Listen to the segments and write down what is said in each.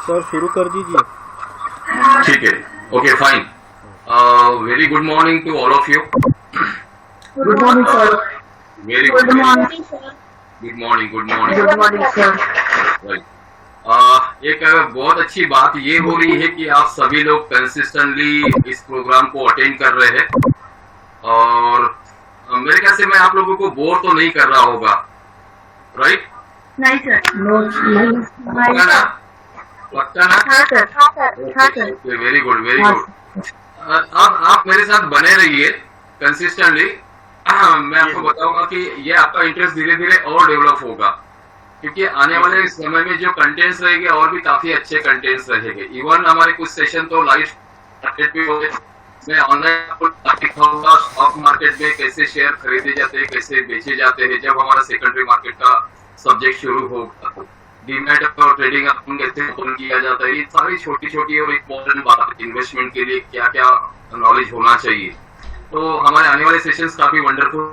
Sir शुरू कर दीजिए। ठीक है, okay fine. Very good morning to all of you. Good morning sir. Very good morning sir. Good morning, good morning. Good morning sir. Right. एक बहुत अच्छी बात ये हो रही है कि आप सभी लोग कंसिस्टेंटली इस प्रोग्राम को अटेंड कर रहे हैं और मेरे ख्याल से मैं आप लोगों को बोर तो नहीं कर रहा होगा, राइट? नहीं सर। नहीं ना? पक्का ना? हाँ सर। हाँ सर। हाँ sir. Very good, very good. अब आप मेरे साथ बने रहिए कंसिस्टेंटली। मैं आपको बताऊंगा कि ये आपका इंटरेस्ट धीरे धीरे और डेवलप होगा, क्योंकि आने वाले समय में जो कंटेंट्स रहेंगे और भी काफी अच्छे कंटेंट्स रहेंगे। इवन हमारे कुछ सेशन तो लाइव मार्केट पे होंगे, मैं ऑनलाइन आपको दिखाऊंगा स्टॉक मार्केट में कैसे शेयर खरीदे जाते हैं, कैसे बेचे जाते हैं। जब हमारा सेकेंडरी मार्केट का सब्जेक्ट शुरू होगा, डीमैट और ट्रेडिंग अकाउंट कैसे ओपन किया जाता है, ये सारी छोटी छोटी और इम्पोर्टेंट बात इन्वेस्टमेंट के लिए क्या क्या नॉलेज होना चाहिए। तो हमारे आने वाले सेशंस काफी वंडरफुल,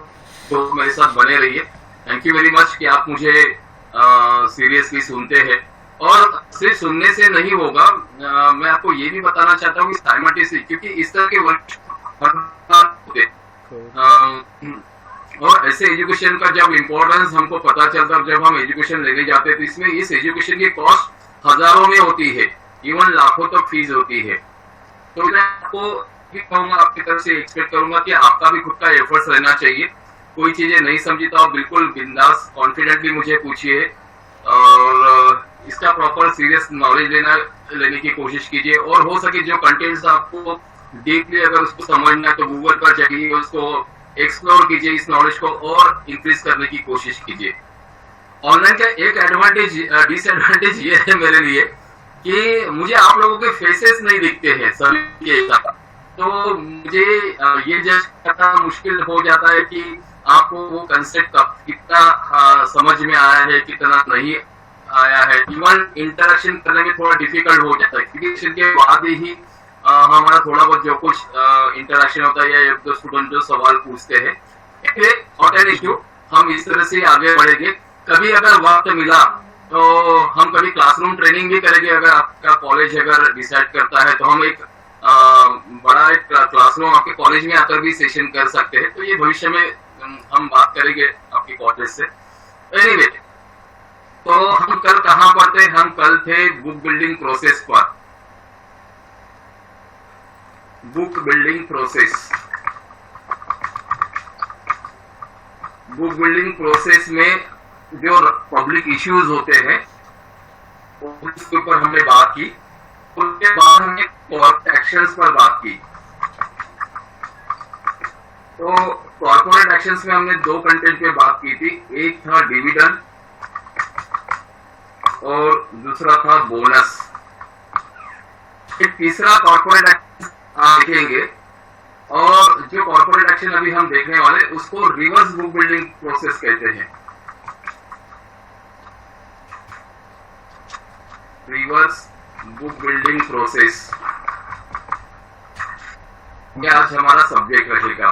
तो मेरे साथ बने रहिए। थैंक यू वेरी मच कि आप मुझे सीरियसली सुनते हैं। और सिर्फ सुनने से नहीं होगा, मैं आपको ये भी बताना चाहता हूँ कि साइमल्टेनियसली, क्योंकि इस तरह के वर्क होते और ऐसे एजुकेशन का जब इम्पोर्टेंस हमको पता चलता है, जब हम एजुकेशन लेने जाते हैं, तो इसमें इस एजुकेशन की कॉस्ट हजारों में होती है, इवन लाखों तक फीस होती है। तो मैं आपको कहूंगा, आपकी तरफ से एक्सपेक्ट करूंगा कि आपका भी खुद का एफर्ट्स रहना चाहिए। कोई चीजें नहीं समझी तो आप बिल्कुल बिंदास कॉन्फिडेंटली मुझे पूछिए और इसका प्रॉपर सीरियस नॉलेज लेने की कोशिश कीजिए। और हो सके जो कंटेंट्स आपको डीपली अगर उसको समझना है तो गूगल पर जाइए, उसको एक्सप्लोर कीजिए, इस नॉलेज को और इंक्रीज करने की कोशिश कीजिए। ऑनलाइन का एक एडवांटेज डिसएडवांटेज ये है मेरे लिए कि मुझे आप लोगों के फेसेस नहीं दिखते हैं सभी के साथ, तो मुझे ये जज करना मुश्किल हो जाता है कि आपको वो कंसेप्ट कितना समझ में आया है, कितना नहीं आया है। इवन इंटरेक्शन करने में थोड़ा डिफिकल्ट हो जाता है, क्योंकि के बाद ही हमारा थोड़ा बहुत जो कुछ इंटरेक्शन होता है या एक दो स्टूडेंट जो सवाल पूछते हैं, नॉट एन इश्यू, हम इस तरह से आगे बढ़ेंगे। कभी अगर वक्त मिला तो हम कभी क्लासरूम ट्रेनिंग भी करेंगे, अगर आपका कॉलेज अगर डिसाइड करता है तो हम एक बड़ा एक क्लासरूम आपके कॉलेज में आकर भी सेशन कर सकते हैं। तो ये भविष्य में हम बात करेंगे आपके कॉलेज से। एनीवे, तो हम कल कहाँ पर थे? हम कल थे बुक बिल्डिंग प्रोसेस पर। Book building process, book building process में जो पब्लिक इश्यूज होते हैं उसके ऊपर हमने बात की। उसके बाद हमने कॉर्पोरेट एक्शंस पर बात की। तो कॉर्पोरेट एक्शंस में हमने दो कंटेंट पे बात की थी, एक था डिविडेंड और दूसरा था बोनस। एक तीसरा कॉर्पोरेट एक्शन आप देखेंगे, और जो कॉर्पोरेट एक्शन अभी हम देखने वाले उसको रिवर्स बुक बिल्डिंग प्रोसेस कहते हैं। रिवर्स बुक बिल्डिंग प्रोसेस ये आज हमारा सब्जेक्ट रहेगा।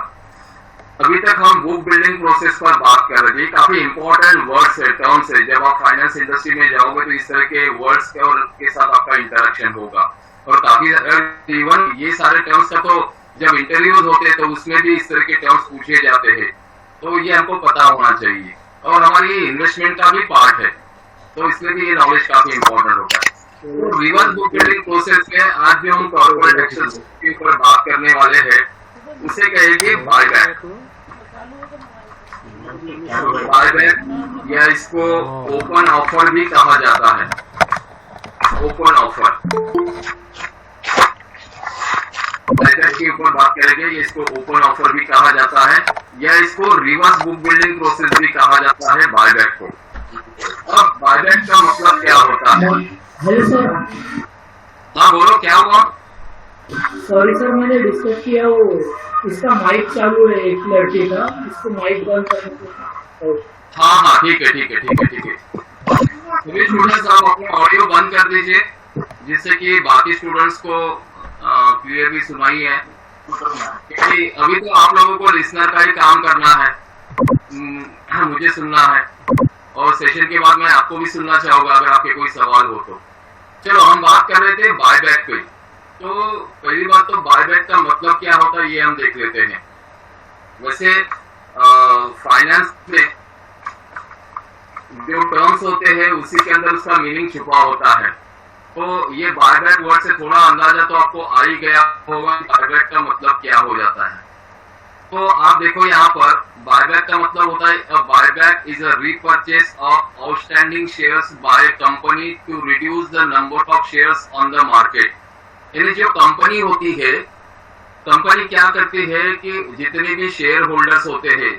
अभी तक हम बुक बिल्डिंग प्रोसेस पर बात कर रहे थे। काफी इंपॉर्टेंट वर्ड्स है, टर्म्स है। जब आप फाइनेंस इंडस्ट्री में जाओगे तो इस तरह के वर्ड्स के और के साथ आपका इंटरेक्शन होगा। और काफी इवन ये सारे टर्म्स का तो जब इंटरव्यूज होते हैं तो उसमें भी इस तरह के टर्म्स पूछे जाते हैं, तो ये हमको पता होना चाहिए। और हमारी इन्वेस्टमेंट का भी पार्ट है, तो इसमें भी ये नॉलेज काफी इंपॉर्टेंट होता है। तो रिवर्स बुक बिल्डिंग प्रोसेस में आज जो हम कॉर्पोरेट एक्शन के ऊपर बात करने वाले हैं उसे कहेंगे बायबैक। बायबैक या इसको ओपन ऑफर भी कहा जाता है। ओपन ऑफर के ऊपर बात करेंगे। ये इसको ओपन ऑफर भी कहा जाता है या इसको रिवर्स बुक बिल्डिंग प्रोसेस भी कहा जाता है बायबैक को। अब बायबैक का मतलब क्या होता है? Hello sir. हाँ बोलो, क्या हुआ? सॉरी सर, मैंने डिस्कस किया, वो इसका माइक चालू है एक लड़के का, इसको माइक बंद करने को। हाँ, ठीक है। सभी स्टूडेंट्स आप अपना ऑडियो बंद कर दीजिए जिससे कि बाकी स्टूडेंट्स को क्लियरली सुनाई है, क्योंकि अभी तो आप लोगों को लिसनर का ही काम करना है, मुझे सुनना है और सेशन के बाद मैं आपको भी सुनना चाहूंगा अगर आपके कोई सवाल हो तो। चलो, हम बात कर रहे थे बायबैक पे। तो पहली बात तो बायबैक का मतलब क्या होता है ये हम देख लेते हैं। वैसे फाइनेंस में जो टर्म्स होते हैं उसी के अंदर उसका मीनिंग छुपा होता है। तो ये बायबैक वर्ड से थोड़ा अंदाजा तो आपको आ ही गया होगा बायबैक का मतलब क्या हो जाता है। तो आप देखो यहाँ पर बायबैक का मतलब होता है a buyback is a repurchase of outstanding shares by company to reduce the number of shares on the market. यानी जो कंपनी होती है, कंपनी क्या करती है कि जितने भी शेयर होल्डर्स होते हैं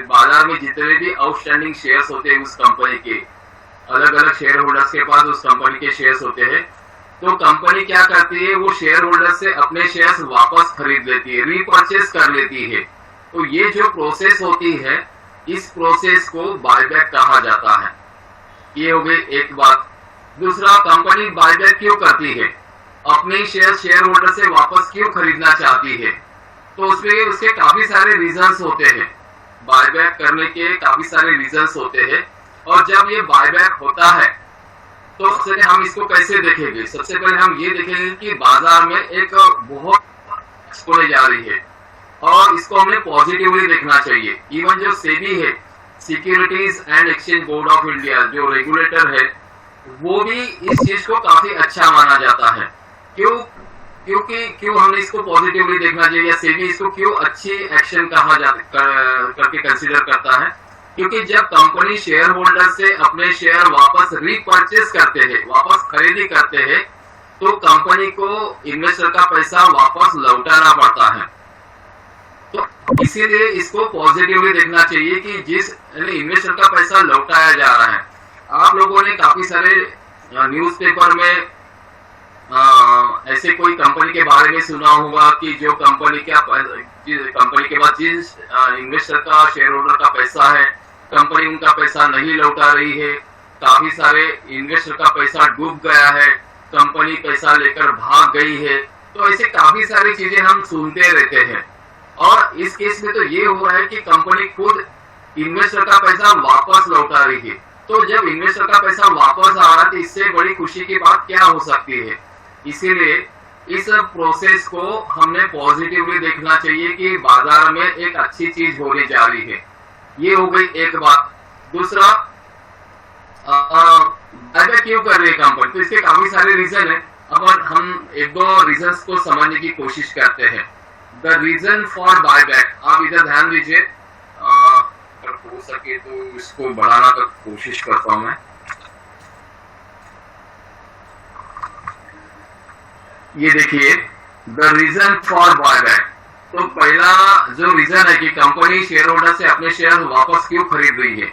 बाजार में, जितने भी आउटस्टैंडिंग शेयर्स होते हैं उस कंपनी के, अलग अलग शेयर होल्डर्स के पास उस कंपनी के शेयर्स होते हैं, तो कंपनी क्या करती है वो शेयर होल्डर से अपने शेयर्स वापस खरीद लेती है, रीपरचेस कर लेती है। तो ये जो प्रोसेस होती है इस प्रोसेस को बायबैक कहा जाता है। ये हो गई एक बात। दूसरा, कंपनी बायबैक क्यों करती है, अपने शेयर होल्डर से वापस क्यों खरीदना चाहती है? तो उसमें उसके काफी सारे रीजंस होते हैं, बायबैक करने के काफी सारे रीजंस होते हैं। और जब ये बायबैक होता है तो सबसे हम इसको कैसे देखेंगे? सबसे पहले हम ये देखेंगे कि बाजार में एक बहुत होने जा रही है और इसको हमें पॉजिटिवली देखना चाहिए। इवन जो सेबी है, securities and exchange board of India, जो रेगुलेटर है, वो भी इस चीज को काफी अच्छा माना जाता है। क्यों हमने इसको पॉजिटिवली देखना चाहिए या सेबी इसको क्यों अच्छी एक्शन कहा करके कंसीडर करता है? क्योंकि जब कंपनी शेयर होल्डर से अपने शेयर वापस रीपरचेस करते हैं, वापस खरीदी करते हैं, तो कंपनी को इन्वेस्टर का पैसा वापस लौटाना पड़ता है। तो इसीलिए इसको पॉजिटिवली देखना चाहिए कि जिस इन्वेस्टर का पैसा लौटाया जा रहा है। आप लोगों ने काफी सारे न्यूज़पेपर में ऐसे कोई कंपनी के बारे में सुना होगा कि जो कंपनी के पास जिस इन्वेस्टर का शेयर होल्डर का पैसा है, कंपनी उनका पैसा नहीं लौटा रही है, काफी सारे इन्वेस्टर का पैसा डूब गया है, कंपनी पैसा लेकर भाग गई है। तो ऐसे काफी सारी चीजें हम सुनते रहते हैं। और इस केस में तो ये हो रहा है कि कंपनी खुद इन्वेस्टर का पैसा वापस लौटा रही है। तो जब इन्वेस्टर का पैसा वापस आ रहा है तो इससे बड़ी खुशी की बात क्या हो सकती है? इसीलिए इस प्रोसेस को हमने पॉजिटिवली देखना चाहिए कि बाजार में एक अच्छी चीज होने जा रही है। ये हो गई एक बात। दूसरा, बायबैक क्यों कर रही है कंपनी? तो इसके काफी सारे रीजन है। अब हम एक दो रीजंस को समझने की कोशिश करते हैं। द रीजन फॉर बायबैक, आप इधर ध्यान दीजिए, अगर हो सके तो इसको बढ़ाना का कोशिश करता हूं मैं। ये देखिए, द रीजन फॉर बायबैक। तो पहला जो रीजन है कि कंपनी शेयर होल्डर से अपने शेयर वापस क्यों खरीद रही है,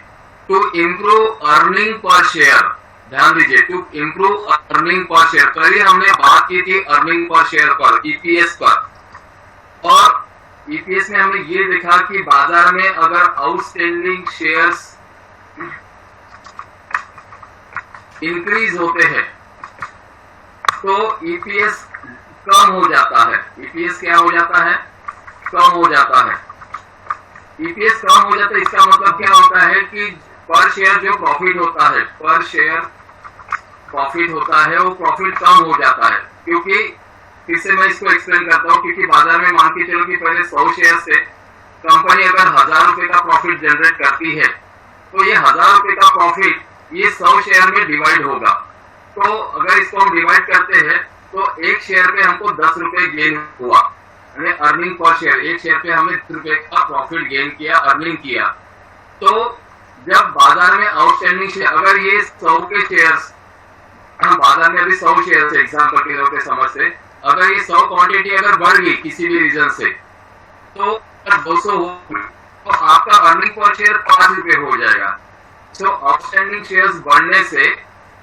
to improve earning per share. ध्यान दीजिए, to improve earning per share. कल ही हमने बात की थी अर्निंग पर शेयर पर, ईपीएस पर, और ईपीएस में हमने ये देखा कि बाजार में अगर आउटस्टैंडिंग शेयर्स इंक्रीज होते हैं तो ईपीएस कम हो जाता है। ईपीएस क्या हो जाता है? कम हो जाता है। ईपीएस कम हो जाता है, इसका मतलब क्या होता है कि पर शेयर जो प्रॉफिट होता है, पर शेयर प्रॉफिट होता है, वो प्रॉफिट कम हो जाता है। क्योंकि फिर से मैं इसको एक्सप्लेन करता हूँ, क्योंकि बाजार में मान के चलो कि पहले 100 शेयर से कंपनी अगर 1000 रुपए का प्रॉफिट जनरेट करती है, तो ये 1000 रुपए का प्रॉफिट ये 100 शेयर में डिवाइड होगा। तो अगर इसको हम डिवाइड करते हैं तो एक शेयर पे हमको 10 रुपए गेन हुआ, अर्निंग पर शेयर। एक शेयर पे हमने 10 रुपए का प्रॉफिट गेन किया, अर्निंग किया। तो जब बाजार में आउटस्टैंडिंग शेयर, अगर ये 100 के शेयर्स, हम बाजार में अभी 100 शेयर से एग्जाम्पल के तौर पे समझते, अगर ये 100 क्वांटिटी अगर बढ़ गई किसी भी रीजन से, तो 200 हो तो आपका अर्निंग पर शेयर 5 रुपए हो जाएगा। सो आउटस्टैंडिंग शेयर्स बढ़ने से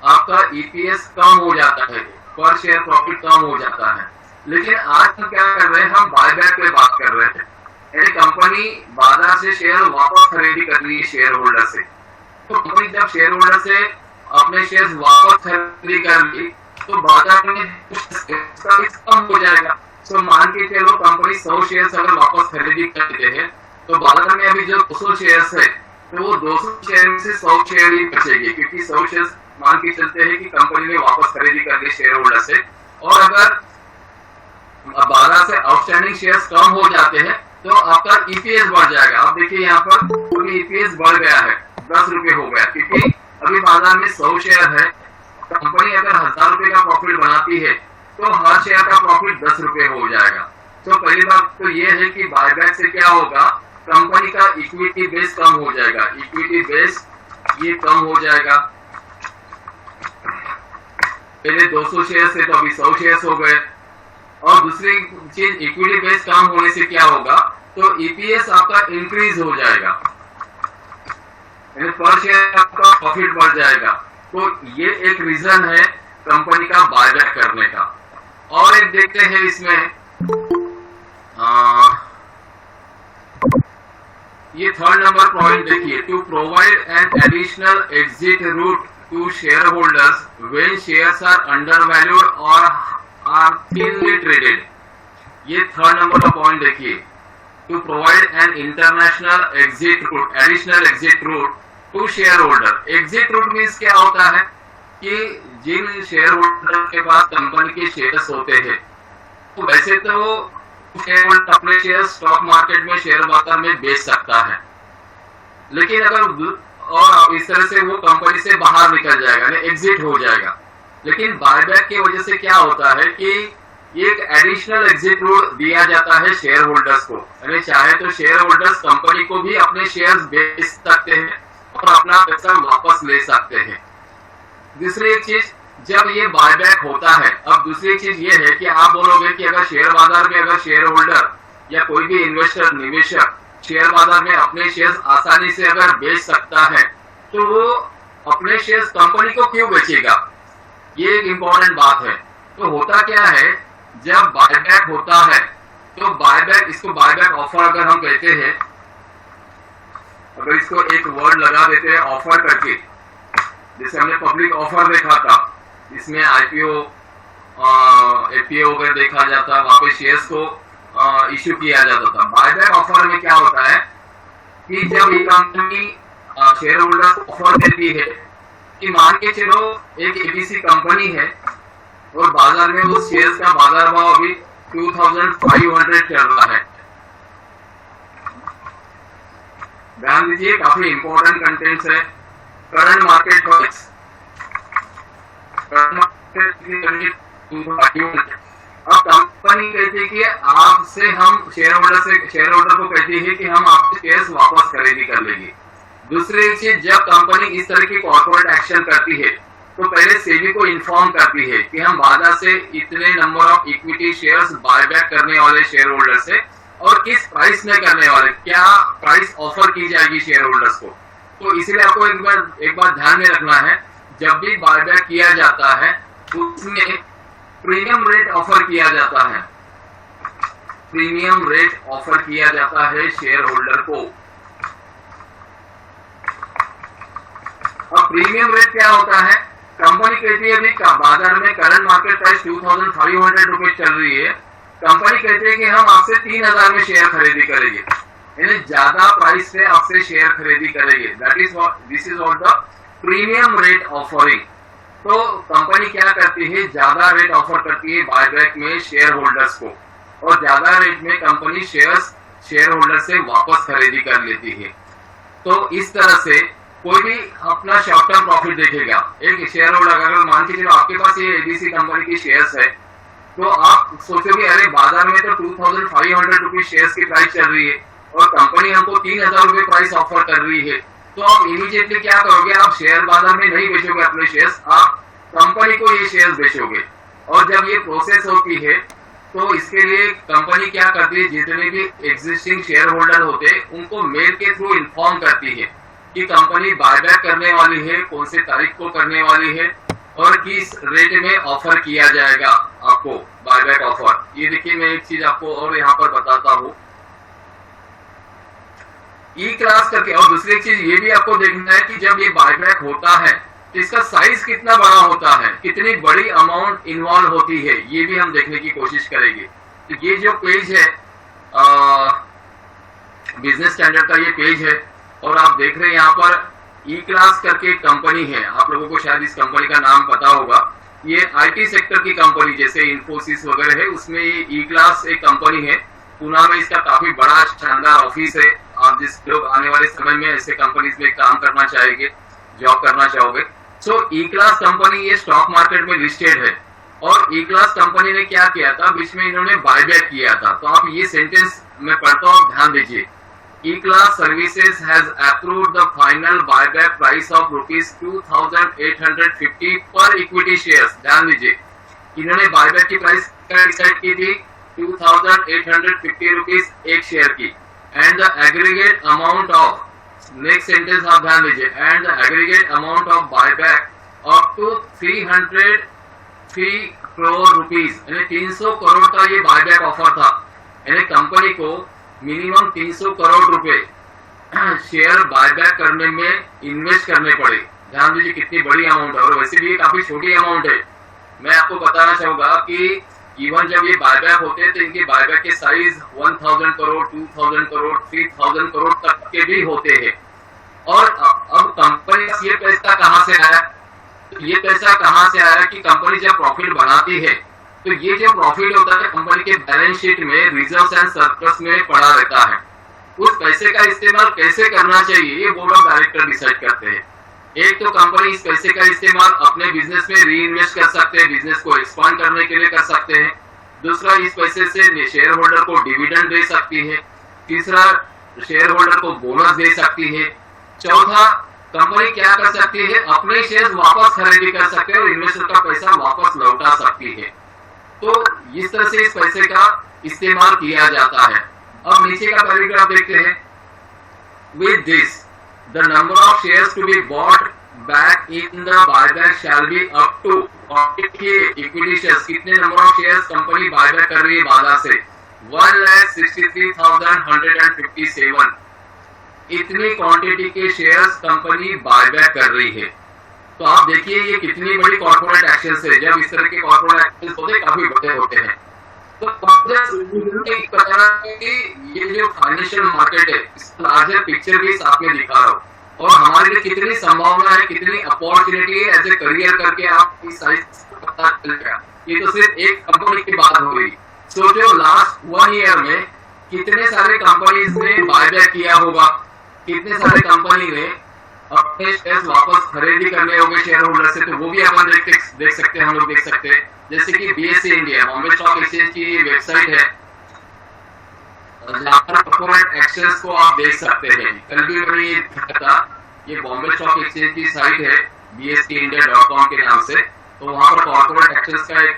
आपका ईपीएस कम हो जाता है, पर शेयर प्रॉफिट कम हो जाता है। लेकिन आज हम क्या कर रहे हैं, हम बायबैक पे बात कर रहे हैं। यानी कंपनी बाजार से शेयर वापस खरीदी कर रही है शेयर होल्डर से। तो कंपनी जब शेयर होल्डर से अपने शेयर वापस खरीदी कर ली तो बाजार में कम हो जाएगा। तो मान के चलो कंपनी 100 शेयर अगर वापस खरीदी करते हैं तो बाजार में अभी जो 200 शेयर है तो वो 200 शेयर में से 100 शेयर ही बचेगी, क्योंकि 100 शेयर मान के चलते हैं कि कंपनी ने वापस खरीदी कर ली शेयर होल्डर से। और अगर बाजार से आउटस्टैंडिंग शेयर्स कम हो जाते हैं तो आपका ईपीएस बढ़ जाएगा। आप देखिए यहाँ पर ईपीएस बढ़ गया है, 10 रुपए हो गया, क्योंकि अभी बाजार में 100 शेयर है। कंपनी अगर 1000 रुपए का प्रॉफिट बनाती है तो हर शेयर का प्रॉफिट 10 रुपए हो जाएगा। तो पहली बात तो ये है कि बायबैक से क्या होगा, कंपनी का इक्विटी बेस कम हो जाएगा। इक्विटी बेस ये कम हो जाएगा। पहले 200 शेयर से तो अभी 100 शेयर हो गए। और दूसरी चीज, इक्विटी बेस कम होने से क्या होगा, तो ईपीएस आपका इंक्रीज हो जाएगा, पर शेयर आपका प्रॉफिट बढ़ जाएगा। तो ये एक रीजन है कंपनी का बायबैक करने का। और एक देखते हैं इसमें ये 3rd नंबर पॉइंट देखिए, to provide an additional exit route to shareholders when shares are undervalued और आर थिनली ट्रेडेड। ये 3rd नंबर का पॉइंट देखिए, to provide an international exit route, additional exit route to shareholder. Exit route means क्या होता है कि जिन share holder के पास company के शेयर्स होते हैं, तो वैसे तो शेयर होल्डर अपने शेयर स्टॉक मार्केट में शेयर बाजार में बेच सकता है, लेकिन अगर और इस तरह से वो कंपनी से बाहर निकल जाएगा, यानी एग्जिट हो जाएगा। लेकिन बायबैक की वजह से क्या होता है कि एक एडिशनल एग्जिट रूट दिया जाता है शेयर होल्डर्स को, यानी चाहे तो शेयर होल्डर्स कंपनी को भी अपने शेयर्स बेच सकते हैं और अपना पैसा वापस ले सकते हैं। दूसरी एक चीज, जब ये बायबैक होता है, अब दूसरी चीज ये है कि आप बोलोगे कि अगर शेयर बाजार में अगर शेयर होल्डर या कोई भी इन्वेस्टर, निवेशक शेयर बाजार में अपने शेयर्स आसानी से अगर बेच सकता है तो वो अपने शेयर्स कंपनी को क्यों बेचेगा, ये एक इंपॉर्टेंट बात है। तो होता क्या है, जब बायबैक होता है तो बायबैक, इसको बायबैक ऑफर अगर हम कहते हैं, अगर इसको एक वर्ड लगा देते हैं ऑफर करके, जैसे हमने पब्लिक ऑफर देखा था, इसमें आईपीओ, एपीओ वगैरह देखा जाता, वहां पे शेयर्स को इश्यू किया जाता था। बायबैक ऑफर में क्या होता है कि जब ये कंपनी शेयर होल्डर को ऑफर देती है कि मान के चलो एक एबीसी कंपनी है और बाजार में उस शेयर्स का बाजार भाव अभी 2500 चल रहा है। ध्यान दीजिए, काफी इंपॉर्टेंट कंटेंट्स है। करंट मार्केट प्राइस, अब कंपनी कहती है कि आपसे हम शेयर होल्डर को कहती है कि हम आपके शेयर्स वापस खरीदी कर लेंगे। दूसरी चीज, जब कंपनी इस तरह की कॉर्पोरेट एक्शन करती है तो पहले सेबी को इन्फॉर्म करती है कि हम बाजार से इतने number of equity shares buyback करने वाले शेयर होल्डर से, और किस प्राइस में करने वाले, क्या प्राइस ऑफर की जाएगी शेयर होल्डर्स को। तो इसलिए आपको एक बार ध्यान में रखना है, जब भी बायबैक किया जाता है उसमें प्रीमियम रेट ऑफर किया जाता है। प्रीमियम रेट ऑफर किया जाता है शेयर होल्डर को। अब प्रीमियम रेट क्या होता है, कंपनी कहती है बाजार में करंट मार्केट प्राइस 2500 रुपए चल रही है, कंपनी कहती है कि हम आपसे 3000 में शेयर खरीदी करेंगे, यानी ज्यादा प्राइस से आपसे शेयर खरीदी करेंगे। This is all the premium rate offering. तो कंपनी क्या करती है, ज्यादा रेट ऑफर करती है बायबैक में शेयर होल्डर्स को, और ज्यादा रेट में कंपनी शेयर होल्डर से वापस खरीदी कर लेती है। तो इस तरह से कोई भी अपना शॉर्ट टर्म प्रॉफिट देखेगा। एक शेयर होल्डर, अगर मान के चलो आपके पास ये एबीसी कंपनी की शेयर्स है, तो आप सोचोगे अरे बाजार में तो 2500 रुपीज शेयर्स की प्राइस चल रही है और कंपनी हमको 3000 रुपए प्राइस ऑफर कर रही है, तो आप इमीडिएटली क्या करोगे, आप शेयर बाजार में नहीं बेचोगे अपने शेयर्स, आप कंपनी को ये शेयर्स बेचोगे। और जब ये प्रोसेस होती है तो इसके लिए कंपनी क्या करती है, जितने भी एग्जिस्टिंग शेयर होल्डर होते हैं उनको मेल के थ्रू इन्फॉर्म करती है कि कंपनी बायबैक करने वाली है, कौन से तारीख को करने वाली है और किस रेट में ऑफर किया जाएगा आपको बायबैक ऑफर। ये देखिए मैं एक चीज आपको और यहाँ पर बताता हूँ, ई क्लास करके। और दूसरी चीज ये भी आपको देखना है कि जब ये बायबैक होता है तो इसका साइज कितना बड़ा होता है, कितनी बड़ी अमाउंट इन्वॉल्व होती है, ये भी हम देखने की कोशिश करेंगे। तो ये जो पेज है बिजनेस स्टैंडर्ड का ये पेज है और आप देख रहे हैं यहाँ पर ई क्लास करके कंपनी है, आप लोगों को शायद इस कंपनी का नाम पता होगा। ये आईटी सेक्टर की कंपनी जैसे इन्फोसिस वगैरह है, उसमें ये ई क्लास एक कंपनी है। पुणे में इसका काफी बड़ा शानदार ऑफिस है। आप जिस लोग आने वाले समय में ऐसे कंपनीज में काम करना चाहेंगे, जॉब करना चाहोगे, सो ई क्लास कंपनी ये स्टॉक मार्केट में लिस्टेड है। और ई क्लास कंपनी ने क्या किया था, बीच में इन्होंने बायबैक किया था। तो आप ये सेंटेंस मैं पढ़ता हूँ, ध्यान दीजिए। E class services has approved the final buyback price of ₹2,850 पर इक्विटी शेयर्स। ध्यान दीजिए, इन्होंने बायबैक की प्राइस डिसाइड की थी ₹2,850 एक शेयर की। And the aggregate amount of, next sentence आप ध्यान दीजिए, and the aggregate amount of buyback up to 303 crore rupees, यानी 300 करोड़ का ये बायबैक ऑफर था। यानी कंपनी को मिनिमम 300 करोड़ रुपए शेयर बायबैक करने में इन्वेस्ट करने पड़े। ध्यान दीजिए कितनी बड़ी अमाउंट है, और वैसे भी ये काफी छोटी अमाउंट है। मैं आपको बताना चाहूंगा कि इवन जब ये बायबैक होते हैं तो इनके बायबैक के साइज 1000 करोड़, 2000 करोड़, 3000 करोड़ तक के भी होते हैं। और अब कंपनी ये पैसा कहां से आया, ये पैसा कहां से आया कि कंपनी जब प्रॉफिट बनाती है तो ये जो प्रॉफिट होता है कंपनी के बैलेंस शीट में रिजर्व्स एंड सरप्लस में पड़ा रहता है। उस पैसे का इस्तेमाल कैसे करना चाहिए ये बोर्ड ऑफ डायरेक्टर डिसाइड करते हैं। एक तो कंपनी इस पैसे का इस्तेमाल अपने बिजनेस में री इन्वेस्ट कर सकते हैं, बिजनेस को एक्सपांड करने के लिए कर सकते हैं। दूसरा, इस पैसे से शेयर होल्डर को डिविडेंड दे सकती है। तीसरा, शेयर होल्डर को बोनस दे सकती है। चौथा, कंपनी क्या कर सकती है, अपने शेयर वापस खरीदी कर सकते हैं और इन्वेस्टर का पैसा वापस लौटा सकती है। तो इस तरह से इस पैसे का इस्तेमाल किया जाता है। अब नीचे का पैराग्राफ देखते हैं। With this the number of shares to be bought back in the buyback shall be up to, और इक्विटी शेयर्स कितने number of shares company buyback कर रही है बाजार से, 1,63,157। इतनी क्वांटिटी के शेयर्स कंपनी बायबैक कर रही है। तो आप देखिए ये कितनी बड़ी कॉर्पोरेट एक्शन है। जब इस तरह के कॉर्पोरेट एक्शन होते काफी बड़े होते हैं। तो ये जो फाइनेंशियल मार्केट है इस लार्जर पिक्चर भी साथ में दिखा रहा हूँ, और हमारे लिए कितनी संभावना है, कितनी अपॉर्चुनिटी है एज ए करियर करके आप इस साइज पता चलेगा। ये तो सिर्फ एक कंपनी की बात हो गई। सोचो लास्ट 1 ईयर में कितने सारे कंपनीज ने बायबैक किया होगा, कितने सारे कंपनी ने अपने शेयर वापस खरीदी करने होंगे शेयर होल्डर से। तो वो भी अपन देख सकते हैं, हम लोग देख सकते हैं। जैसे कि BSE India, Bombay stock exchange की वेबसाइट है, जहां पर कॉर्पोरेट एक्शंस को आप देख सकते हैं। कल भी मैंने ये देखा था, ये बॉम्बे स्टॉक एक्सचेंज की साइट है bseindia.com के नाम से। तो वहां पर कॉर्पोरेट एक्शंस का एक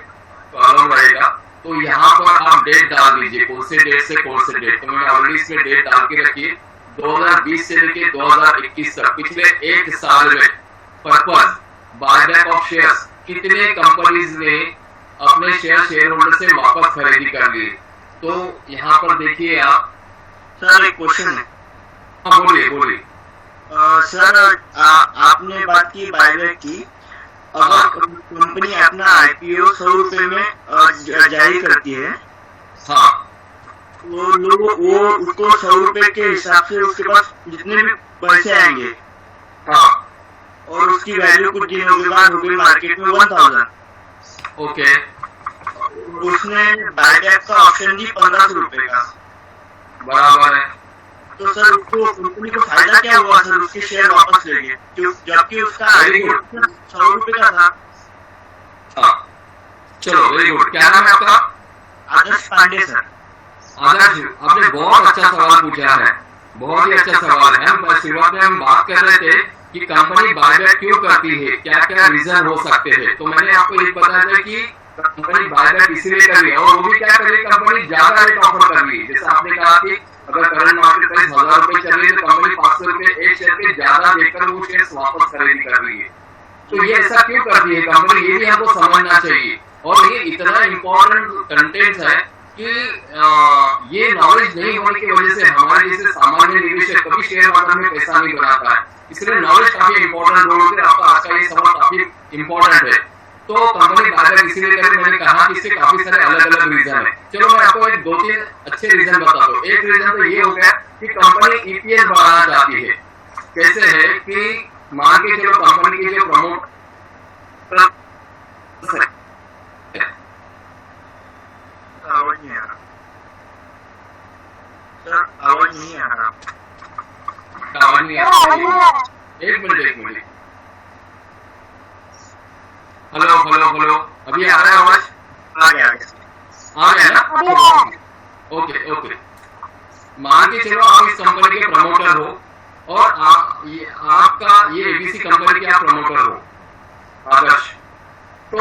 कॉलम रहेगा। तो यहाँ पर आप डेट डाल दीजिए, कौन से डेट से कौन से डेट। तो मैंने ऑलरेडी इसमें डेट डाल के रखी है, 2020 से लेके 2021 तक, पिछले 1 साल में पर्पज बायबैक ऑफ शेयर्स कितने कंपनीज ने अपने शेयर होल्डर से वापस खरीदी कर लिए। तो यहाँ पर देखिए आप। सर एक क्वेश्चन है। हाँ बोलिए। सर आपने बात की बायबैक की, अगर कंपनी अपना आईपीओ 100 रुपए में जारी करती है, हाँ, वो लोग वो उसको 100 रुपए के हिसाब से उसके पास जितने भी पैसे आएंगे, हाँ, और उसकी वैल्यू कुछ दिनों के बाद हो गई मार्केट में 1000। ओके, उसने बायबैक का ऑप्शन दी 1500 रुपए का, बराबर है। तो सर उसको कंपनी को फायदा क्या हुआ सर, उसके शेयर वापस ले गए, जबकि उसका आईपीओ 100 रुपए का था। हाँ, चलो वेरी गुड। क्या नाम है आपका? आदर्श पांडे सर। आदर्श, आपने बहुत अच्छा सवाल पूछा है, बहुत ही अच्छा सवाल है। हम शुरुआत में हम बात कर रहे थे कि कंपनी बायबैक क्यों करती है, क्या क्या रीजन हो सकते हैं। तो मैंने आपको ये बताया था कि कंपनी बायबैक इसीलिए कर रही है, और वो भी क्या कर रही है, कंपनी ज्यादा रेट ऑफर कर रही है। जैसे आपने कहा कि अगर करंट मार्केट प्राइस 1000 रुपए चल रही है तो कंपनी 500 रुपए एक शेयर पे ज्यादा देकर वो शेयर वापस खरीदी कर रही है। तो ये ऐसा क्यों करती है कंपनी, ये भी हमको समझना चाहिए। और ये इतना इम्पोर्टेंट कंटेंट है कि ये नॉलेज नहीं होने की वजह से हमारे जैसे सामान्य निवेशक कभी शेयर बाजार में पैसा नहीं बनाता है। इसलिए नॉलेज काफी इंपॉर्टेंट रोल होती है। आपका आज का ये सवाल काफी इंपॉर्टेंट है। तो कंपनी बाजार इसीलिए कर, मैंने कहा कि इसके काफी सारे अलग अलग रीजन है। चलो मैं आपको एक 2-3 अच्छे रीजन बताता हूँ। एक रीजन तो ये हो गया कि कंपनी ईपीएस बढ़ाना चाहती है। कैसे है कि मान के चलो कंपनी की जो प्रमोटर आवाज नहीं आ रहा सर, आवाज नहीं आ रहा। आवाज नहीं आ रहा, एक मिनट। हेलो, अभी आ रहा है आवाज? आ गया ना? ओके। मान के चलो आप इस कंपनी के प्रमोटर हो और आपका ये एबीसी कंपनी के आप प्रमोटर हो आदर्श, तो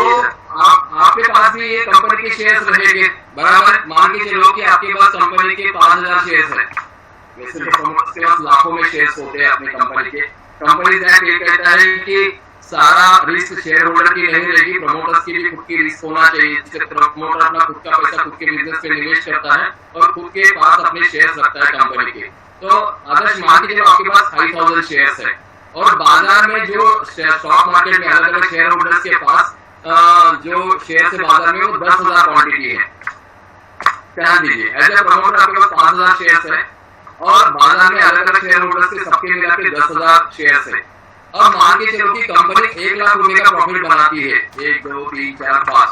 आपके पास भी ये कंपनी के शेयर्स रहेंगे, बराबर। मान के चलो कि आपके पास कंपनी के 5000 शेयर्स है। वैसे तो प्रमोटर्स के पास लाखों में शेयर्स होते हैं अपनी कंपनी के। कंपनी एक्ट ये कहता है कि सारा रिस्क शेयर होल्डर की नहीं रहेगी, प्रमोटर्स की भी खुद की रिस्क होना चाहिए। जिससे प्रमोटर अपना खुद का पैसा खुद के बिजनेस पे निवेश करता है और खुद के पास अपने शेयर्स रखता है कंपनी के। तो आदर्श मान के चलो आपके पास 5000 शेयर्स है और बाजार में जो स्टॉक मार्केट में अलग अलग शेयर होल्डर्स के पास जो शेयर से बाजार में वो 10,000 क्वांटिटी है। ध्यान दीजिए, एज ए प्रमोटर आपके पास 5000 शेयर्स है और बाजार में अलग अलग शेयर होल्डर्स के सबके मिला के 10,000 शेयर्स है। अब मान के चलो कि कंपनी 1 लाख रुपए का प्रॉफिट बनाती है, 1 2 3 4 5,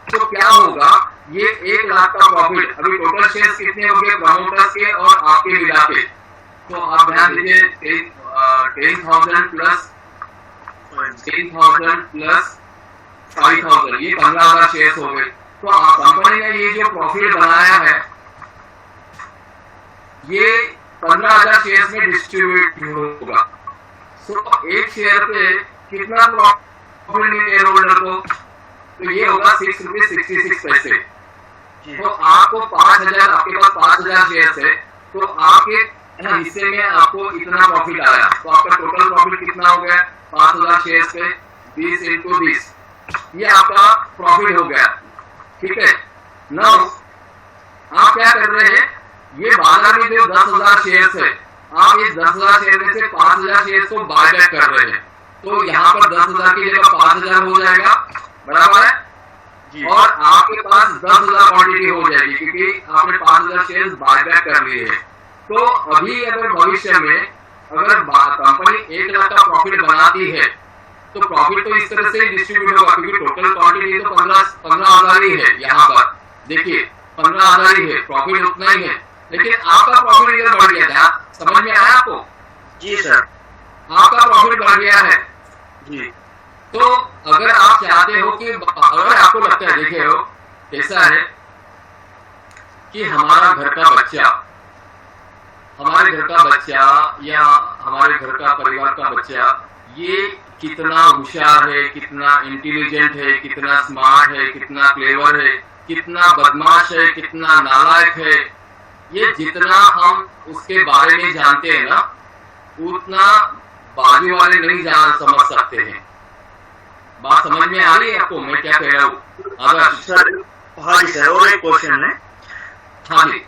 तो क्या होगा, ये 1 लाख का प्रॉफिट, अभी टोटल शेयर्स कितने हो गए प्रमोटर्स के और आपके मिला के, तो आप ध्यान दीजिए 10,000 प्लस 5,000, ये 15,000 शेयर्स हो गए। तो कंपनी ने ये जो प्रॉफिट बनाया है ये 15,000 शेयर्स में डिस्ट्रीब्यूट होगा। तो एक शेयर पे कितना प्रॉफिट शेयर होल्डर को, तो ये होगा 6 रुपये 66 पैसे। तो आपको 5,000, आपके पास 5,000 शेयर्स है तो आपके हिस्से में आपको इतना प्रॉफिट आया। तो आपका टोटल प्रॉफिट कितना हो गया 5,000 शेयर्स पे 20 × 20, ये आपका प्रॉफिट हो गया। ठीक है ना? आप क्या कर रहे हैं, ये बाजार में जो 10,000 शेयर्स है, आप इस 10,000 शेयर में से 5,000 शेयर्स को बायबैक कर रहे हैं। तो यहाँ पर 10,000 की जगह 5,000 हो जाएगा, बराबर है जी। और आपके पास 10,000 क्वांटिटी हो जाएगी क्योंकि आपने 5,000 शेयर्स बायबैक कर लिए हैं। तो अभी अगर भविष्य में अगर कंपनी 1 लाख का प्रॉफिट बनाती है तो प्रॉफिट तो इस तरह से डिस्ट्रीब्यूट होगा क्योंकि टोटल क्वांटिटी तो 15,000 ही है। यहाँ पर देखिए 15,000 ही है, प्रॉफिट उतना ही है, लेकिन आपका प्रॉफिट इधर बढ़ गया था। समझ में आया आपको? जी सर, आपका प्रॉफिट बढ़ गया है जी। तो अगर आप चाहते हो कि अगर आपको लगता है, देखिए हो कैसा है कि हमारा घर का बच्चा या हमारे घर का परिवार का बच्चा ये कितना होशियार है, कितना इंटेलिजेंट है, कितना स्मार्ट है, कितना क्लेवर है, कितना बदमाश है, कितना नालायक है, ये जितना हम उसके बारे में जानते हैं ना उतना बाजू वाले नहीं समझ सकते हैं। बात समझ में आ रही है आपको मैं क्या कह रहा हूँ? अगर सर हाँ जी सर, और एक क्वेश्चन है। हाँ जी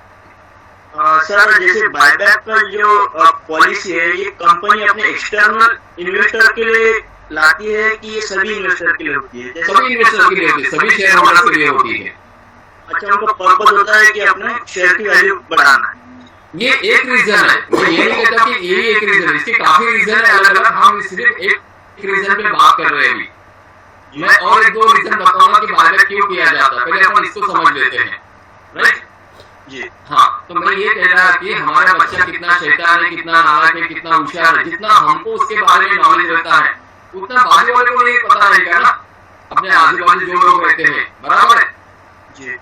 सर, जैसे बायबैक पर जो पॉलिसी है ये कंपनी अपने एक्सटर्नल इन्वेस्टर के लिए लाती है कि ये सभी इन्वेस्टर के लिए होती है? सभी इन्वेस्टर के लिए होती है, सभी शेयर होल्डर के लिए होती है। अच्छा, उनका पर्पज होता है कि अपने शेयर की वैल्यू बढ़ाना है। ये एक रीजन है, मैं ये नहीं कहता कि यही एक रीजन है, इसके काफी रीजन है अलग अलग। हम सिर्फ एक रीजन पे बात कर रहे हैं अभी। मैं और 1-2 रीजन बताऊंगा कि बायबैक क्यों किया जाता है, पहले अपन इसको समझ लेते हैं, राइट जी। हाँ, तो मैं ये कह रहा कि हमारा बच्चा कितना शैतान है, कितना नालायक है, कितना होशियार है, जितना हमको उसके बारे में नॉलेज रहता है उतना बाजू वाले को नहीं पता रहेगा ना, अपने आजू बाजू जो लोग रहते हैं, बराबर है जी।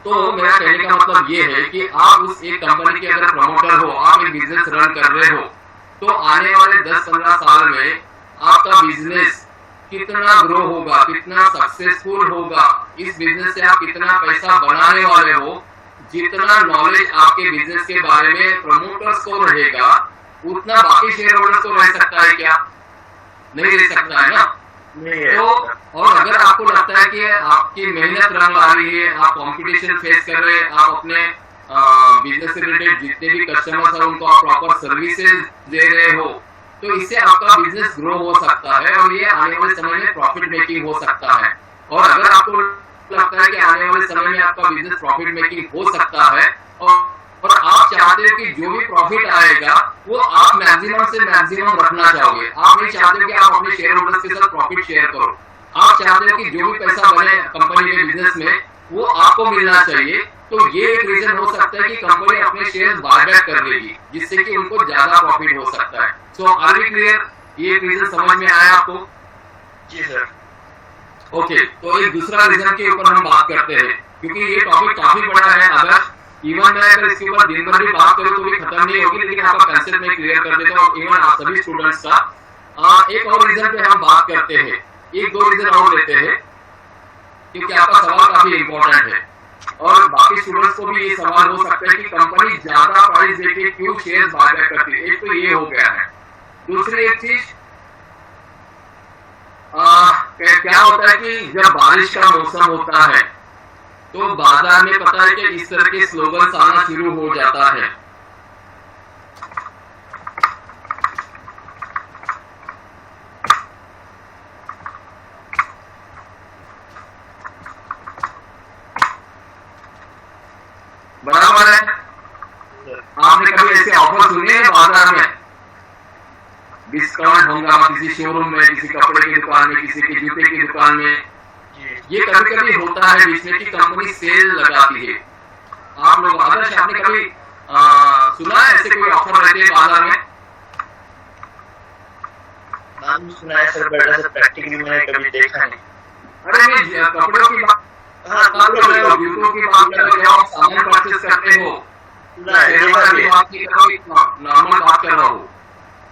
तो मेरा कहने का मतलब ये है कि आप उस एक कंपनी के अगर प्रमोटर हो, आप एक बिजनेस रन कर रहे हो, तो आने वाले 10-15 साल में आपका बिजनेस कितना ग्रो होगा, कितना सक्सेसफुल होगा, इस बिजनेस से आप कितना पैसा बनाने वाले हो, जितना नॉलेज आपके बिजनेस के बारे में प्रमोटर्स को रहेगा उतना बाकी शेयर होल्डर्स को रह सकता है क्या? नहीं रह सकता है ना। नहीं है। तो और अगर आपको लगता है कि आपकी मेहनत रंग ला रही है, आप कंपटीशन फेस कर रहे हैं, आप अपने बिजनेस से रिलेटेड जितने भी कस्टमर्स हैं उनको आप प्रॉपर सर्विसेज दे रहे हो, तो इससे आपका बिजनेस ग्रो हो सकता है और ये आने वाले समय में प्रॉफिट मेकिंग हो सकता है। और अगर आपको लगता है कि आने वाले समय में आपका बिजनेस प्रॉफिट मेकिंग हो सकता है और आप चाहते हो कि जो भी प्रॉफिट आएगा वो आप मैक्सिमम से मैक्सिमम रखना चाहोगे, आप नहीं चाहते हो कि आप अपने शेयर होल्डर्स के साथ प्रॉफिट शेयर करो, आप चाहते हो कि जो भी पैसा बने कंपनी के बिजनेस में वो आपको मिलना चाहिए, तो ये एक रीजन हो सकता है कि कंपनी अपने शेयर बायबैक कर लेगी जिससे कि उनको ज्यादा प्रॉफिट हो सकता है। सो आर वी क्लियर? ये एक रीजन समझ में आया आपको? जी सर। ओके, तो एक दूसरा रीजन के ऊपर हम बात करते हैं क्योंकि ये टॉपिक काफी बड़ा है। अगर इवन मैं अगर इसके ऊपर दिन भर भी बात करूं तो भी खत्म नहीं होगी, लेकिन आपका कंसेप्ट में क्लियर कर देता हूं इवन आप सभी स्टूडेंट्स का। एक और रीजन पे हम बात करते हैं, एक दो रीजन और लेते हैं क्योंकि आपका सवाल काफी इंपॉर्टेंट है और बाकी स्टूडेंट्स को भी ये सवाल हो सकता है कि कंपनी ज्यादा प्राइस देके क्यों शेयर बायबैक करती है। एक तो ये हो गया है। दूसरी एक चीज क्या होता है कि जब बारिश का मौसम होता है तो बाजार में पता है कि इस तरह के स्लोगन्स आना शुरू हो जाता है। बराबर है? आपने कभी ऐसे ऑफर सुने हैं बाजार में? डिस्काउंट होगा किसी शोरूम में, किसी कपड़े की दुकान में, किसी की जूते की दुकान में। ये कभी कभी होता है जिसमें कि कंपनी सेल लगाती है। आप लोग आदर्श आपने कभी सुना है ऐसे कोई ऑफर रहते हैं बाजार में? नाम सुना है सर, बेटा सर प्रैक्टिकली मैंने कभी देखा नहीं। अरे नहीं, कपड़ों की बात कर रहे हो, जूतों की बात कर रहे हो, आप सामान परचेस करते हो, नॉर्मल बात कर रहा हूँ।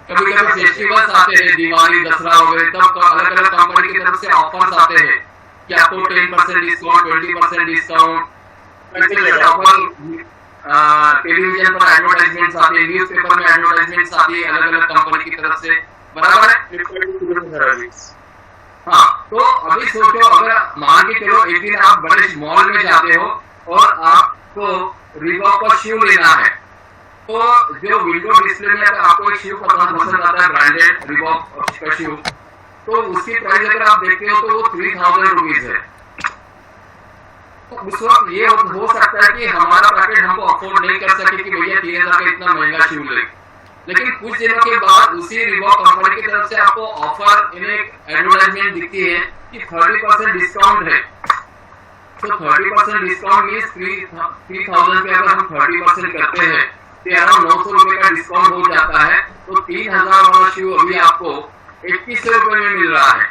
कभी कभी फेस्टिवल्स आते हैं, दिवाली, दसरा वगैरह, तब अलग अलग कंपनी की तरफ से ऑफर्स आते हैं कि आपको 10% डिस्काउंट, 20% डिस्काउंट, टेलीविजन पर एडवर्टाइजमेंट्स आती है, न्यूज पेपर में एडवर्टाइजमेंट्स आती है अलग अलग कंपनी की तरफ से। बराबर है? हाँ, तो अभी सोचो अगर मान के चलो एक दिन आप बड़े मॉल में जाते हो और आपको रिबॉक का शू लेना है, तो जो विंडो डिस्प्ले में आपको एक शू पसंद आता है ब्रांडेड रिबॉक का शू, तो उसकी प्राइस अगर आप देखते हो तो वो 3000 रुपीज है। तो उस वक्त ये हो सकता है कि हमारा पैकेट हमको अफोर्ड नहीं कर सके कि भैया 3000 का इतना महंगा शू ले, लेकिन कुछ दिनों के बाद उसी रिबॉक कंपनी की तरफ से आपको ऑफर इन एक एडवर्टाइजमेंट दिखती है कि 30% डिस्काउंट है। तो 30% डिस्काउंट मीन्स 3000 पे अगर हम 30% करते हैं तो अराउंड 900 रुपए का डिस्काउंट हो जाता है। तो 3000 वाला शू अभी आपको 2100 रुपए में मिल रहा है।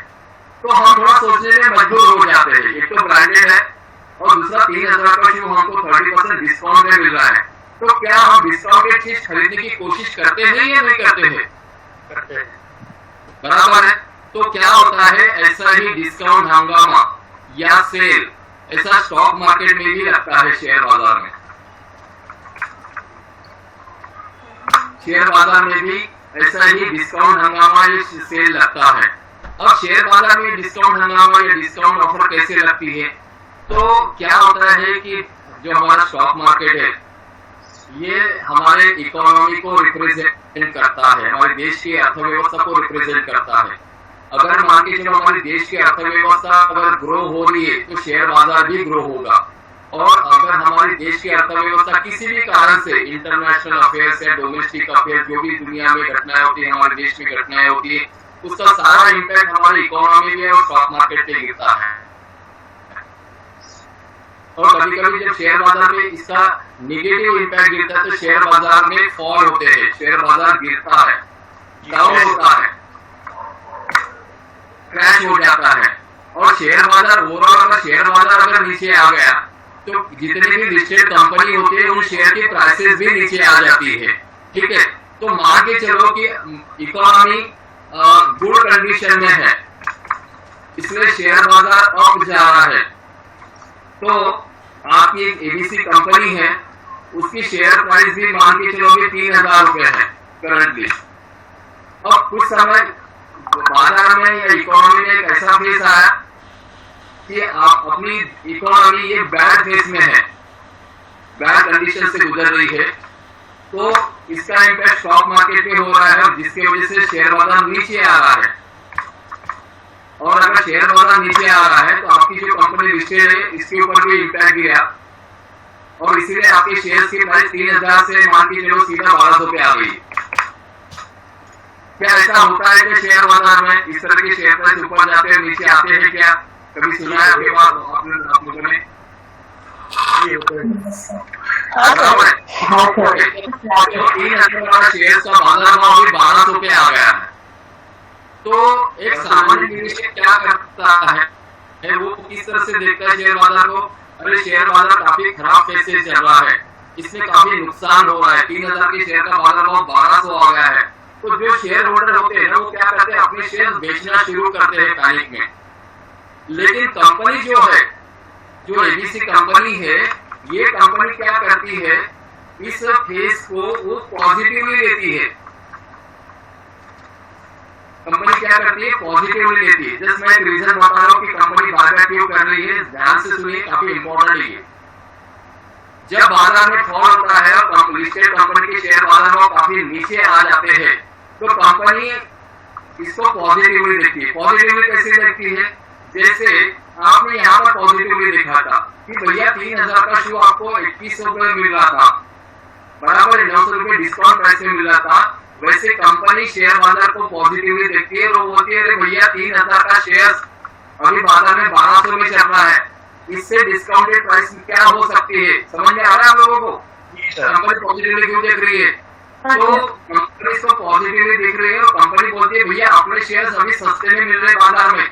तो हम थोड़ा सोचने में मजबूर हो जाते हैं, एक तो ब्रांडेड है और दूसरा 3000 का शू हमको 30% डिस्काउंट में मिल रहा है, तो क्या हम डिस्काउंटेड चीज खरीदने की कोशिश करते हैं या नहीं करते हैं? करते हैं। बराबर है? तो क्या होता है, ऐसा ही डिस्काउंट हंगामा या सेल ऐसा स्टॉक मार्केट में भी लगता है। शेयर बाजार में, शेयर बाजार में भी ऐसा ही डिस्काउंट हंगामा या सेल लगता है। अब शेयर बाजार में डिस्काउंट हंगामा या डिस्काउंट ऑफर कैसे लगती है? तो क्या होता है कि जो हमारा स्टॉक मार्केट है ये हमारे इकोनॉमी को रिप्रेजेंट करता है, हमारे देश की अर्थव्यवस्था को रिप्रेजेंट करता है। अगर मान के चलो हमारे देश की अर्थव्यवस्था अगर ग्रो हो रही है तो शेयर बाजार भी ग्रो होगा, और अगर हमारे देश की अर्थव्यवस्था किसी भी कारण से इंटरनेशनल अफेयर्स या डोमेस्टिक अफेयर्स जो भी दुनिया में घटनाएं होती है, हमारे देश में घटनाएं होती है, उसका सारा इम्पैक्ट हमारी इकोनॉमी में और स्टॉक मार्केट पे गिरता है। और कभी कभी जब शेयर बाजार में इसका निगेटिव इम्पैक्ट गिरता है तो शेयर बाजार में फॉल होते हैं, शेयर बाजार गिरता है, डाउन होता है, क्रैश हो जाता है। और शेयर बाजार ओवरऑल अगर शेयर बाजार अगर नीचे आ गया तो जितने भी लिस्टेड कंपनी होती है उन शेयर की प्राइसेस भी नीचे आ जाती है। ठीक है, तो मान के चलो कि इकोनॉमी गुड कंडीशन में है, इसलिए शेयर बाजार अप जा रहा है। तो आपकी एक एबीसी कंपनी है, उसकी शेयर प्राइस भी मान के चलोगे 3000 रुपए है करंटली। अब कुछ समय बाजार में या इकोनॉमी में एक ऐसा फेज आया कि आप अपनी इकोनॉमी ये बैड फेज में है, बैड कंडीशन से गुजर रही है, तो इसका इम्पैक्ट स्टॉक मार्केट में हो रहा है, जिसकी वजह से शेयर बाजार नीचे आ रहा है। और अगर शेयर बाजार नीचे आ रहा है तो आपकी जो कंपनी लिस्टेड है इसके ऊपर भी इम्पैक्ट गिरा, और इसीलिए आपके शेयर की प्राइस 3000 से मान के चलो सीधा 1200 पे आ गई। क्या ऐसा होता है कि शेयर बाजार में इस तरह के शेयर प्राइस ऊपर जाते हैं नीचे आते हैं? क्या कभी सुना है आपके पास आप लोगों ने? तो 3000 वाला शेयर का बाजार भाव भी 1200 पे आ गया है। तो एक सामान्य निवेशक क्या करता है, वो किस तरह से देखता है शेयर बाजार को? अरे शेयर बाजार काफी खराब फेज से चल रहा है, इसमें काफी नुकसान हो रहा है, 3000 के शेयर का बाजार भाव 1200 आ गया है। तो जो शेयर होल्डर होते हैं ना, वो क्या करते हैं, अपने शेयर बेचना शुरू करते हैं पैनिक में। लेकिन कंपनी जो है, जो एबीसी कंपनी है, ये कंपनी क्या करती है, इस फेज को वो पॉजिटिवली लेती है। कंपनी क्या करती है, पॉजिटिवली लेती है। जस्ट मैं एक रीजन बता रहा हूँ कि कंपनी बाजार क्यों कर रही है, ध्यान से सुनिए, काफी इंपॉर्टेंट है। जब बाजार में फॉल होता है और लिस्टेड कंपनी के शेयर बाजार में काफी नीचे आ जाते हैं, तो कंपनी इसको पॉजिटिवली देखती है। पॉजिटिवली कैसे देखती है? जैसे आपने यहाँ पर पॉजिटिवली देखा था कि भैया 3000 का शू आपको 2100 रुपए मिल रहा था, बराबर 900 रुपए डिस्काउंट प्राइस में मिल रहा था। वैसे कंपनी शेयर बाजार को पॉजिटिवली देखती है, वो बोलती है अरे भैया 3000 का शेयर अभी बाजार में 1200 में चल रहा है, इससे डिस्काउंटेड प्राइस क्या हो सकती है? समझ में आ रहा है आप लोगों को? कंपनी पॉजिटिवली क्यों देख रही है? तो कंपनी इसको पॉजिटिवली देख रही है और कंपनी बोलती है भैया अपने शेयर अभी सस्ते में मिल रहे बाजार में,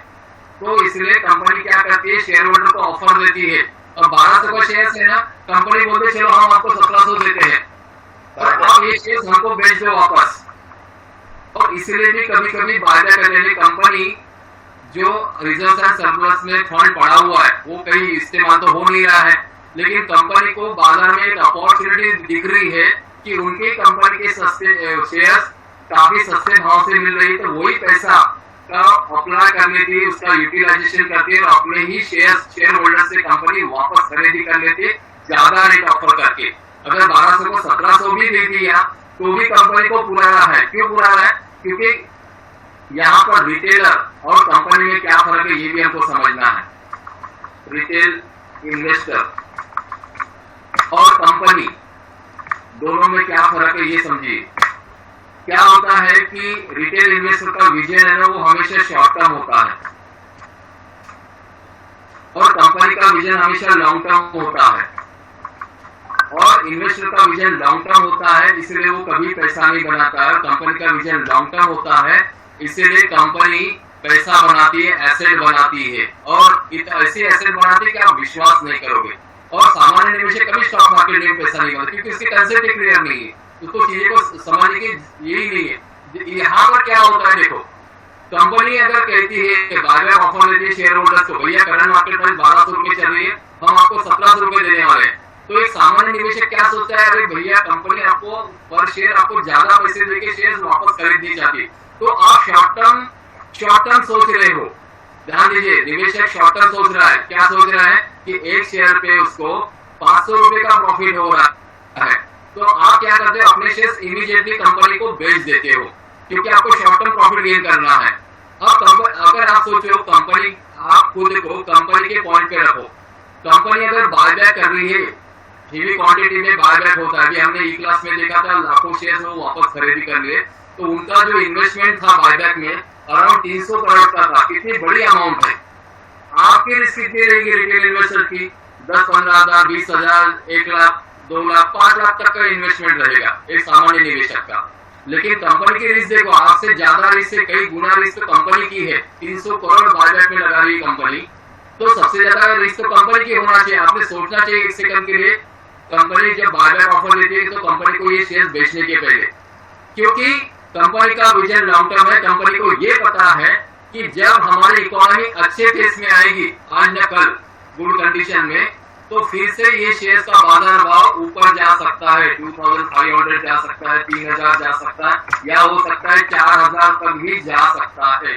तो इसलिए कंपनी क्या करती है, शेयर होल्डर को ऑफर देती है। और 1200 का शेयर है ना, कंपनी बोलते चलो हम आपको 1700 देते हैं और आप ये शेयर हमको बेच दो वापस। और इसलिए भी कभी कभी वायदा कर देने कंपनी जो रिजर्व एंड सरप्लस में फंड पड़ा हुआ है वो कहीं इस्तेमाल तो हो नहीं रहा है, लेकिन कंपनी को बाजार में एक अपॉर्चुनिटी दिख रही है कि उनकी कंपनी के सस्ते शेयर्स काफी सस्ते भाव से मिल रही है, तो वही पैसा का अप्लाई कर लेती है, उसका यूटिलाइजेशन करती है और अपने ही शेयर होल्डर से कंपनी वापस खरीदी कर लेती है ज्यादा रेट ऑफर करके। अगर 1200 को 1700 भी दे दिया तो भी कंपनी को पुराना है। क्यों पुराना है? क्योंकि यहाँ पर रिटेलर और कंपनी में क्या फर्क है ये भी हमको समझना है। रिटेल इन्वेस्टर और कंपनी दोनों में क्या फर्क है ये समझिए। क्या होता है कि रिटेल इन्वेस्टर का विजन है ना, वो हमेशा शॉर्ट टर्म होता है और कंपनी का विजन हमेशा लॉन्ग टर्म होता है। और इन्वेस्टर का विजन लॉन्ग टर्म होता है, इसलिए वो कभी पैसा नहीं बनाता है। कंपनी का विजन लॉन्ग टर्म होता है, इसलिए कंपनी पैसा बनाती है, एसेट बनाती है, और ऐसे एसेट बनाती है कि आप विश्वास नहीं करोगे। और सामान्य निवेशक कभी स्टॉक मार्केट में पैसा नहीं बनाते, क्योंकि इसके कंसेप्ट क्लियर नहीं है, उसको चीजें को समझने की यही नहीं है। यहाँ पर क्या होता है, देखो कंपनी अगर कहती है कि बाजार ऑफर देती है शेयर होल्डर्स को, भैया करंट मार्केट प्राइस 1200 रुपए चल रही है, हम आपको 1700 रुपए देने वाले हैं, तो एक सामान्य निवेशक क्या सोचता है, अरे भैया कंपनी आपको पर शेयर आपको ज्यादा पैसे देके शेयर वापस खरीदनी चाहती है, तो आप शॉर्ट टर्म सोच रहे हो। ध्यान दीजिए, निवेशक शॉर्ट टर्म सोच रहा है। क्या सोच रहा है कि एक शेयर पे उसको 500 रुपए का प्रॉफिट हो रहा है, तो आप क्या करते हो, अपने शेयर इमीडिएटली कंपनी को बेच देते हो, क्योंकि आपको शॉर्ट टर्म प्रॉफिट गेन करना है। अब अगर आप सोचो कंपनी, आप खुद को कंपनी के पॉइंट पे रखो, कंपनी अगर बायबैक कर रही है, हेवी क्वांटिटी में बायबैक होता है, अभी हमने ई क्लास में देखा था, लाखों शेयर वो वापस खरीदी कर लिए, तो उनका जो इन्वेस्टमेंट था बायबैक में अराउंड 300 करोड़ का था। कितनी बड़ी अमाउंट है। आपकी रिस्क कितनी रहेगी रिटेल इन्वेस्टर की? 10-15 हजार, 20,000, 1 लाख, 2 लाख, 5 लाख तक का इन्वेस्टमेंट रहेगा एक सामान्य निवेशक का। लेकिन कंपनी की रिस्क देखो, आपसे ज्यादा रिस्क से कई गुना रिस्क तो कंपनी की है। 300 करोड़ बायबैक में लगा रही है कंपनी, तो सबसे ज्यादा रिस्क तो कंपनी की होना चाहिए। आपने सोचना चाहिए एक सेकंड के लिए, कंपनी जब बायबैक ऑफर देती है तो कंपनी को ये शेयर बेचने के पहले, क्योंकि कंपनी का विजन लॉन्ग टर्म है। कंपनी को ये पता है कि जब हमारी इकोनॉमी अच्छे फेस में आएगी, आज न कल गुड कंडीशन में, तो फिर से ये शेयर का बाजार भाव ऊपर जा सकता है, 2500 जा सकता है, 3000 जा सकता है, या हो सकता है 4000 तक भी जा सकता है।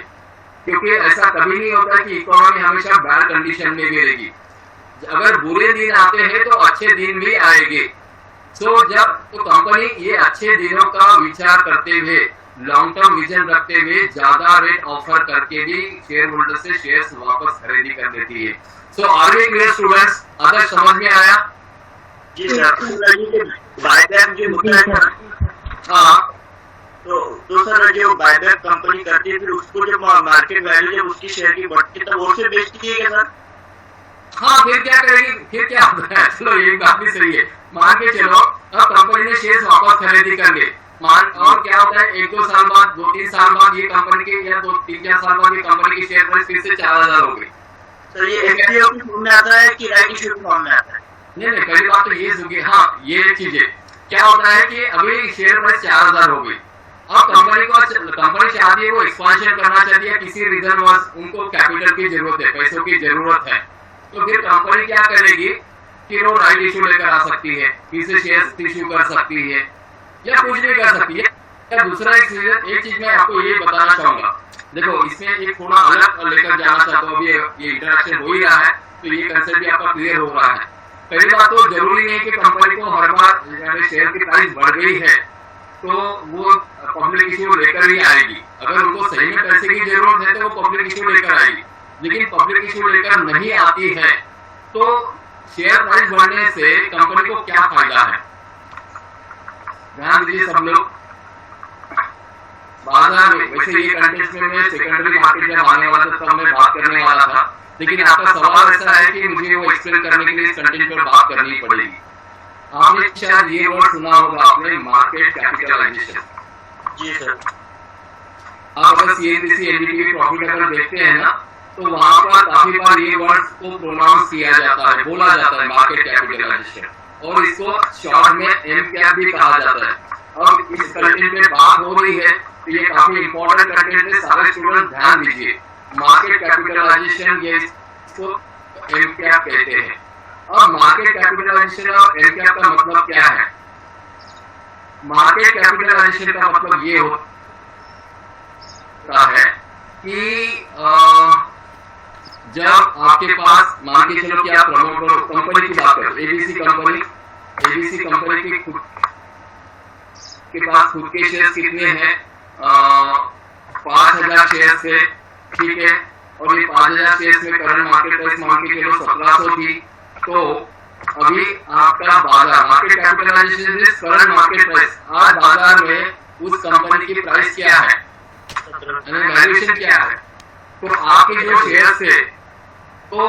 क्योंकि ऐसा कभी नहीं होता कि इकोनॉमी हमेशा बैड कंडीशन में भी रहेगी। अगर बुरे दिन आते हैं तो अच्छे दिन भी आएंगे। तो कंपनी ये अच्छे दिनों का विचार करते हुए, लॉन्ग टर्म विजन रखते हुए ज्यादा रेट ऑफर करके भी शेयर होल्डर से शेयर्स वापस खरीदी कर लेती है। सो आर वी क्लियर स्टूडेंट्स? अगर समझ में आया? जी सर। बायबैक जो होता है सर, हाँ, तो सर जो बायबैक कंपनी करती है, फिर उसको जब मार्केट वैल्यू जब उसकी शेयर की बढ़ती है, तब वो से बेचती है क्या सर? हाँ, फिर क्या करेगी? फिर क्या होता है? चलो ये बात भी सही है। मान के चलो अब कंपनी ने शेयर वापस खरीदी कर ले, और क्या होता है, 1-2 साल बाद, 2-3 साल बाद ये कंपनी की, या 2-3-4 साल बाद ये कंपनी की शेयर प्राइस फिर से 4000 हो गई। सर ये एफपीओ की फॉर्म में आता है कि राइट इशू की फॉर्म में आता है? नहीं, पहली बात तो ये सुनिए। हाँ, ये चीज है। क्या होता है कि अभी शेयर प्राइस 4000 हो गई। अब कंपनी चाहती है, वो एक्सपांशन करना चाहती है, किसी रीजन उनको कैपिटल की जरूरत है, पैसों की जरूरत है, तो फिर कंपनी क्या करेगी कि वो राइट इशू लेकर आ सकती है, फिर से शेयर इशू कर सकती है, या कुछ भी कर सकती है। या दूसरा एक चीज मैं आपको ये बताना चाहूंगा, देखो इसमें एक थोड़ा अलग लेकर जाना चाहता हूँ। अभी ये इंटरेक्शन हो ही रहा है, तो ये कंसेप्ट भी आपका क्लियर हो रहा है। पहली बात तो जरूरी नहीं कि कंपनी को हर बार शेयर की प्राइस बढ़ गई है तो वो पब्लिक इशू लेकर ही आएगी। अगर उनको सही में पैसे की जरूरत है तो वो पब्लिक इशू लेकर आएगी, लेकिन पब्लिक इशू लेकर नहीं आती है तो शेयर प्राइस बढ़ने से कंपनी को क्या फायदा है? ध्यान दीजिए सब लोग। बाजार में वैसे ये कंटेंट में मैं सेकेंडरी मार्केट जब आने वाला था तब मैं बात करने वाला था, लेकिन आपका सवाल ऐसा है कि मुझे वो एक्सप्लेन करने के लिए इस कंटेंट पर बात करनी पड़ेगी। आपने शायद ये वर्ड सुना होगा आपने, मार्केट कैपिटलाइजेशन। जी सर। आप अगर CNBC NDTV प्रॉफिट अगर देखते हैं ना, तो वहां पर काफी बार ये वर्ड को प्रोनाउंस किया जाता है, बोला जाता है, मार्केट कैपिटलाइजेशन, और इसको शॉर्ट में MCAP भी कहा जाता है। अब इस कंटेंट में बात हो रही है तो ये काफी इंपॉर्टेंट कंटेंट है, सारे स्टूडेंट ध्यान दीजिए। मार्केट कैपिटलाइजेशन ये इसको MCAP कहते हैं। अब मार्केट कैपिटलाइजेशन और MCAP का मतलब क्या है? मार्केट कैपिटलाइजेशन का मतलब ये होता है कि जब आपके पास, मान के चलो कि आप प्रमोटर कंपनी की बात करें, ABC कंपनी के पास खुद के शेयर्स कितने हैं? 5000 शेयर्स थे, ठीक है, और ये 5000 शेयर्स में करंट मार्केट प्राइस मान के चलो 1700 थी। तो अभी आपका बाजार, market capitalization is current market price, आज बाजार में उस कंपनी की प्राइस क्या है, वैल्यूएशन क्या है? तो आपके जो शेयर्स थे, तो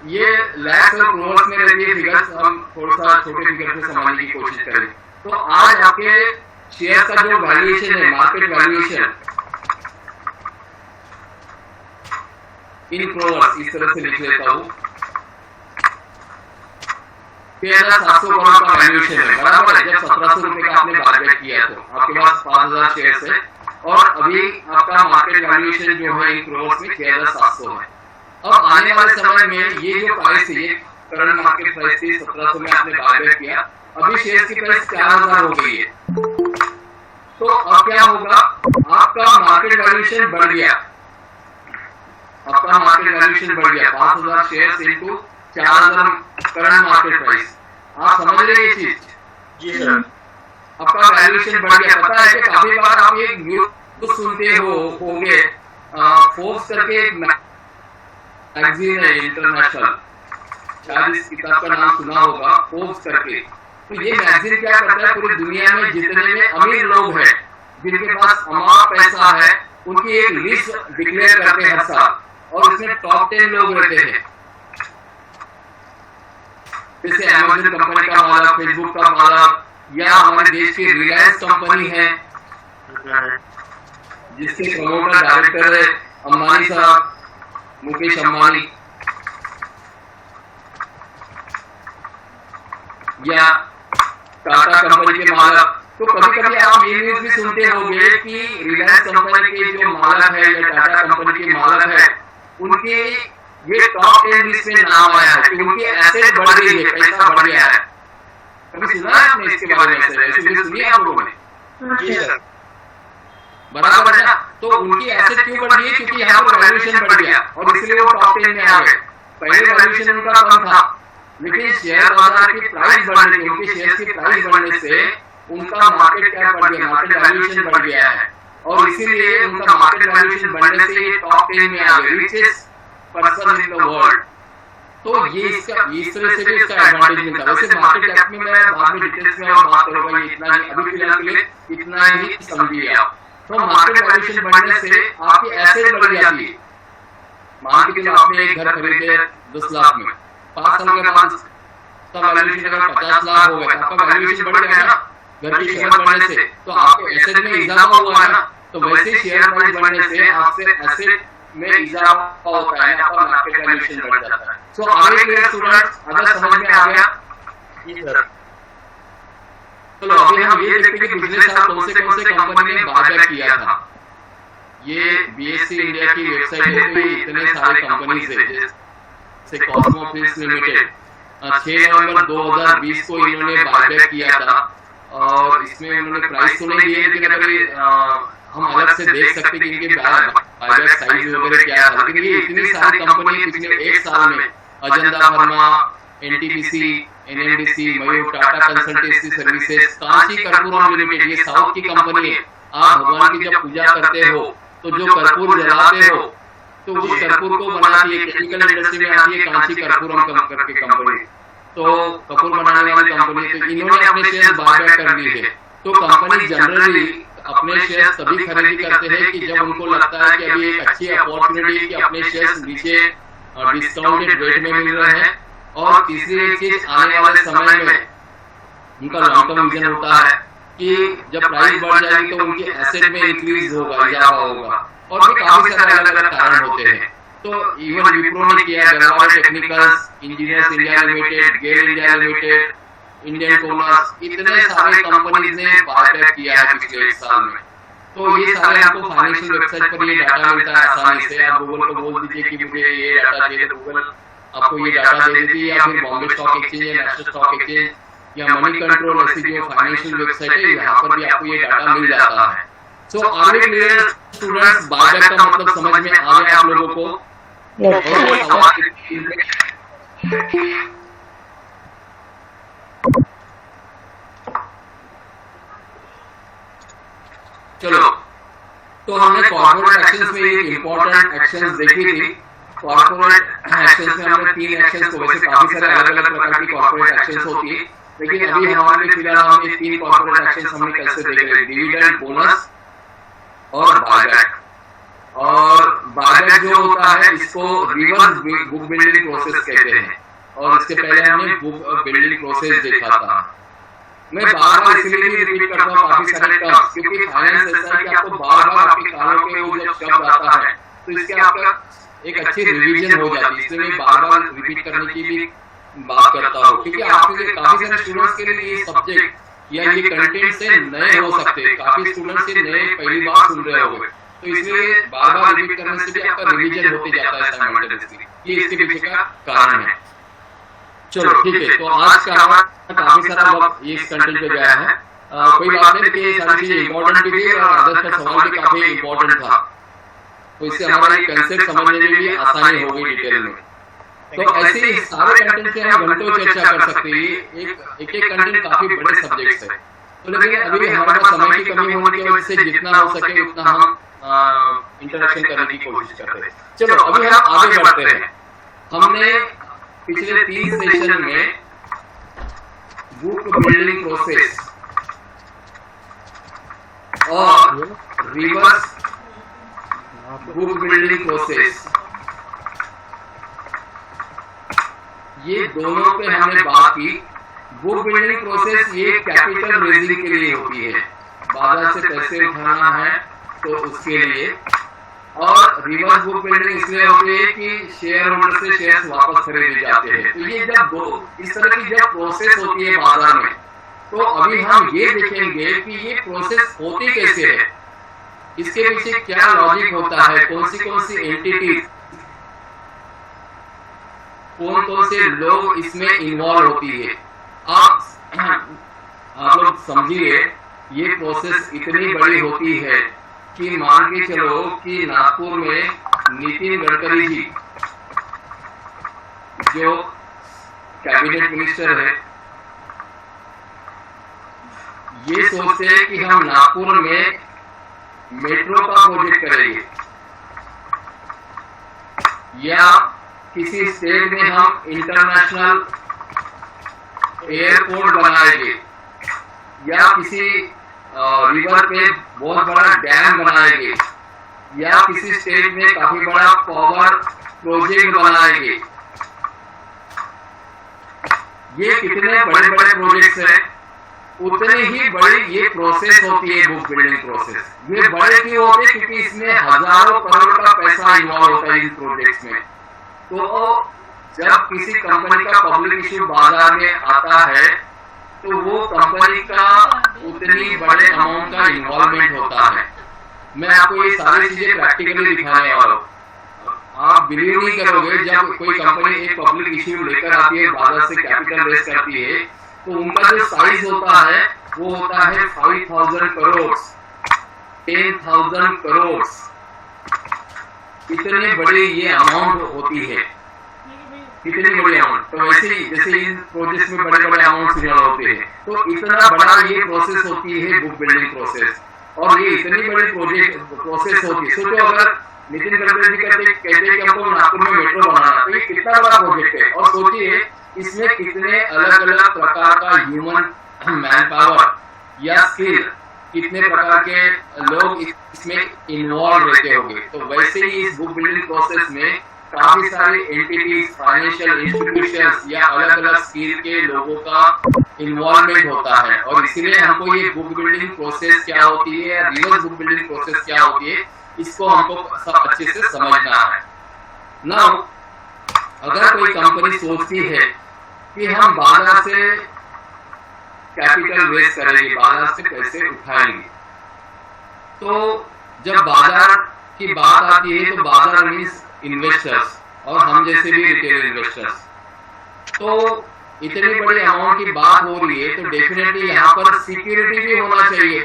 ये लैक्स और करोड़ में रहती है फिगर्स, हम थोड़ा सा छोटे फिगर से समझने की कोशिश करें। तो आज आपके शेयर का जो वैल्यूएशन है, मार्केट वैल्यूएशन इन करोड़, इस तरह से लिख लेता हूं, 6700 करोड़ का वैल्यूएशन है, बराबर है। जब 1700 रुपए का आपने बायबैक किया तो आपके पास 5000 शेयर है, और अभी आपका मार्केट वैल्यूएशन जो है इन करोड़ में 6700 है। अब आने वाले समय में ये जो प्राइस है, ये करंट मार्केट प्राइस थी, 1700 में आपने बायबैक किया, अभी शेयर की प्राइस 4000 हो गई है। तो अब क्या होगा? आपका मार्केट वैल्यूएशन बढ़ गया, आपका मार्केट वैल्यूएशन बढ़ गया, 5000 share into 4000 current market price. आप समझ रहे हैं ये चीज? जी सर। आपका वैल्यूएशन बढ़ गया। पता है कि काफी बार आप ये न्यूज सुनते होंगे, फोर्ब्स करके एक मैगजीन है इंटरनेशनल, शायद इस किताब का नाम सुना होगा, फोर्ब्स करके। तो ये मैगजीन क्या करता है, पूरी दुनिया में जितने में अमीर लोग हैं, जिनके पास अमाप पैसा है, उनकी एक लिस्ट डिक्लेयर करते हैं हर साल, और उसमें टॉप 10 लोग रहते हैं। जैसे अमेज़न कंपनी का मालक, फेसबुक का मालक, या हमारे देश की रिलायंस कंपनी है जिसके प्रमोटर डायरेक्टर है अंबानी साहब, मुकेश अंबानी, या टाटा कंपनी के मालक तो कभी कभी आप ये न्यूज भी सुनते होंगे कि रिलायंस कंपनी के जो मालक है या टाटा कंपनी के मालक है, उनके ये टॉप 10 लिस्ट में नाम आया है कि उनकी एसेट बढ़ गई है, पैसा बढ़ गया है। कभी सुना है आपने इसके बारे में? ऐसे न्यूज सुनी है आप लोगों ने? जी सर। बराबर है ना? तो उनकी एसेट क्यों बढ़ गई? क्योंकि यहाँ पर वैल्यूएशन बढ़ गया और इसलिए वो टॉप 10 में आ गए। पहले वैल्यूएशन उनका कम था, लेकिन शेयर बाजार की प्राइस बढ़ने से, उनके शेयर की प्राइस बढ़ने से उनका मार्केट कैप बढ़ गया, मार्केट वैल्यूएशन बढ़ गया है और इसीलिए उनका मार्केट वैल्यूएशन बढ़ने से ये टॉप 10 में आ गए, richest person in the world. तो ये इसका इस तरह से भी इसका एडवांटेज मिलता है। वैसे मार्केट कैप में मैं बाद में डिटेल्स में और बात करूंगा, ये इतना ही अभी फिलहाल के लिए इतना ही समझिए आप। तो मार्केट वैल्यूएशन बढ़ने से आपकी एसेट बढ़ जाती है। मान के चलो आपने एक घर खरीदे 10 लाख में, 5 साल के बाद उसका वैल्यूएशन अगर 50 लाख हो गया, आपका वैल्यूएशन बढ़ गया ना घर की कीमत बढ़ने से, तो आपके एसेट में इजाफा हुआ है ना। तो वैसे शेयर प्राइस बढ़ने से आपसे एसेट में इजाफा होता है, आपका मार्केट वैल्यूएशन बढ़ जाता है। सो आगे क्लियर स्टूडेंट्स, अगर समझ में आ गया? जी सर। चलो अभी हम ये देखते हैं कि पिछले साल कौन से कंपनी ने बायबैक किया था। ये बीएससी इंडिया की वेबसाइट है, तो ये इतने सारे कंपनीज है जैसे कॉस्मो फिल्म्स लिमिटेड 6 नवंबर 2020 को इन्होंने बायबैक किया था और इसमें उन्होंने प्राइस तो नहीं दिए, लेकिन अगर हम अलग से देख सकते हैं कि इनके बायबैक साइज वगैरह क्या था। लेकिन ये इतनी सारी कंपनी पिछले 1 साल में Ajanta pharma, NTPC, NMDC, Mayur, Tata consultancy services, Kanchi Karpooram limited, ये साउथ की कंपनी है। आप भगवान की जब पूजा करते हो तो जो कर्पूर जलाते हो तो उस कर्पूर को बनाती है, केमिकल इंडस्ट्री में आती है कांची कर्पूरम करके कंपनी, तो कपूर बनाने वाली कंपनी। तो इन्होंने अपने शेयर बायबैक कर लिए है। तो कंपनी जनरली अपने शेयर तभी खरीदी करते हैं कि जब उनको लगता है कि अभी एक अच्छी अपॉर्चुनिटी कि अपने शेयर नीचे डिस्काउंटेड रेट में मिल रहे हैं। और तीसरी एक चीज, आने वाले समय में उनका लॉन्ग टर्म विजन होता है कि जब प्राइस बढ़ जाएगी तो उनके एसेट में इंक्रीज होगा, इजाफा होगा, और भी काफी सारे अलग अलग कारण होते हैं। तो इवन विप्रो ने किया, Garware technicals, engineers India limited, GAIL India limited, Indian commerce, इतने सारे कंपनीज ने बायबैक किया है पिछले 1 साल में। तो ये सारे आपको फाइनेंशियल वेबसाइट पर ये डाटा मिलता है आसानी से। आप गूगल को बोल दीजिए कि मुझे ये डाटा चाहिए, तो गूगल आपको ये डाटा दे देती है, या फिर बॉम्बे स्टॉक एक्सचेंज या नेशनल स्टॉक एक्सचेंज या मनी कंट्रोल, ऐसी जो फाइनेंशियल वेबसाइट है, यहाँ पर भी आपको ये डाटा मिल जाता है। सो आगे क्लियर स्टूडेंट्स, बायबैक का मतलब समझ में आ गया आप लोगों को? चलो, तो हमने कॉर्पोरेट एक्शंस में एक इम्पोर्टेंट एक्शंस देखी थी। कॉर्पोरेट एक्शंस में हमने 3 एक्शंस को, वैसे काफी सारे अलग अलग प्रकार की कॉर्पोरेट एक्शंस होती है, लेकिन अभी हमारे लिए फिलहाल हम ये 3 कॉर्पोरेट एक्शंस हमने कैसे देख रहे हैं, डिविडेंड, बोनस और बायबैक। और बायबैक जो होता है इसको रिवर्स बुक बिल्डिंग प्रोसेस कहते हैं, और इसके पहले हमने बुक बिल्डिंग प्रोसेस देखा था। मैं बार बार इसलिए भी रिपीट करता हूँ काफी सारे टर्म्स, क्योंकि फाइनेंस ऐसा है कि आपको बार बार आपके कानों के वो जब शब्द आता है तो इसके आपका एक अच्छी रिवीजन हो जाती है, इसलिए मैं बार बार रिपीट करने की भी बात करता हूँ, क्योंकि आपके लिए काफी सारे स्टूडेंट्स के लिए ये सब्जेक्ट या ये कंटेंट से नए हो सकते हैं। काफी स्टूडेंट्स ये नए पहली बार सुन रहे होंगे, तो इसलिए बार बार रिपीट करने से भी आपका रिवीजन होते जाता है साइमल्टेनियसली। ये इसके पीछे का कारण है। चलो ठीक है, तो आज का हमारा काफी सारा वक्त ये इस कंटेंट पे गया है। कोई बात नहीं, देखिए सारी चीजें इम्पोर्टेंट भी थी और आदर्श का सवाल भी काफी इम्पोर्टेंट था, तो इससे हमारा ये कंसेप्ट समझने में भी आसानी हो गई डिटेल में। तो ऐसे ही सारे कंटेंट से हम घंटों चर्चा कर सकते हैं। एक एक कंटेंट काफी बड़े सब्जेक्ट्स है, तो लेकिन अभी हमारे पास समय की कमी होने की वजह से जितना हो सके उतना हम इंटरेक्शन करने की कोशिश करते हैं। चलो अभी हम आगे बढ़ते हैं। हमने पिछले 3 सेशन में बुक बिल्डिंग प्रोसेस और रिवर्स बुक बिल्डिंग प्रोसेस, ये दोनों पे हमने बात की। बुक बिल्डिंग प्रोसेस ये कैपिटल रेजिंग के लिए होती है, बाजार से पैसे उठाना है तो उसके लिए, और रिवर्स बुक बिल्डिंग इसलिए होती है कि शेयर होल्डर से शेयर्स वापस खरीदे जाते हैं। तो ये जब इस तरह की जब प्रोसेस होती है बाजार में, तो अभी हम ये देखेंगे कि ये प्रोसेस होती कैसे है, इसके पीछे क्या लॉजिक होता है, कौन सी एंटिटीज, कौन से लोग इसमें इन्वॉल्व होती है। आप लोग समझिए, ये प्रोसेस इतनी बड़ी होती है कि मान के चलो कि नागपुर में नितिन गडकरी जी जो कैबिनेट मिनिस्टर है, ये सोचते हैं कि हम नागपुर में मेट्रो का प्रोजेक्ट करेंगे या किसी स्टेट में हम इंटरनेशनल एयरपोर्ट बनाएंगे या किसी रिवर पे बहुत बड़ा डैम बनाएंगे या किसी स्टेट में काफी बड़ा पावर प्रोजेक्ट बनाएंगे। ये कितने बड़े बड़े प्रोजेक्ट्स हैं, उतनी ही बड़ी ये प्रोसेस होती है, बुक बिल्डिंग प्रोसेस। ये बड़े क्यों होते हैं? क्योंकि इसमें हजारों करोड़ का पैसा इन्वॉल्व होता है इन प्रोजेक्ट्स में। तो जब किसी कंपनी का पब्लिक इश्यू बाजार में आता है तो वो कंपनी का उतनी बड़े अमाउंट का इन्वॉल्वमेंट होता है। मैं आपको ये सारी चीजें प्रैक्टिकली दिखाने वाला हूँ। आप बिलीव नहीं करोगे, जब कोई कंपनी एक पब्लिक इश्यू लेकर आती है, बाजार से कैपिटल रेज करती है, तो उनका जो साइज होता है वो होता है 5,000 करोड़, 10,000 करोड़, इतने बड़े ये अमाउंट होती है, इतनी बड़ी अमाउंट। तो वैसे ही जैसे इन प्रोजेक्ट में बड़े बड़े अमाउंट इन्वॉल्व होते हैं, तो इतना बड़ा ये प्रोसेस होती है बुक बिल्डिंग प्रोसेस। और ये इतनी बड़ी प्रोसेस होती है। सोचो अगर नितिन गडकरी जी कहते हैं कि हमको नागपुर में मेट्रो बनाना, तो ये कितना बड़ा प्रोजेक्ट है। और सोचिए इसमें कितने अलग अलग प्रकार का ह्यूमन मैन पावर या स्किल, कितने प्रकार के लोग इसमें इन्वॉल्व रहते होंगे। तो वैसे ही इस बुक बिल्डिंग प्रोसेस में काफी सारी एंटिटीज, फाइनेंशियल इंस्टीट्यूशंस या अलग अलग स्किल के लोगों का इन्वॉल्वमेंट होता है। और इसीलिए हमको ये बुक बिल्डिंग प्रोसेस क्या होती है, रिवर्स बुक बिल्डिंग प्रोसेस क्या होती है, इसको हमको सब अच्छे से समझना है। नाउ अगर कोई कंपनी सोचती है कि हम बाजार से कैपिटल रेज करेंगे, बाजार से पैसे उठाएंगे, तो जब बाजार की बात आती है तो बाजार मीन्स इन्वेस्टर्स और हम जैसे भी रिटेल इन्वेस्टर्स। तो इतनी बड़ी अमाउंट की बात हो रही है तो डेफिनेटली यहाँ पर सिक्योरिटी भी होना चाहिए।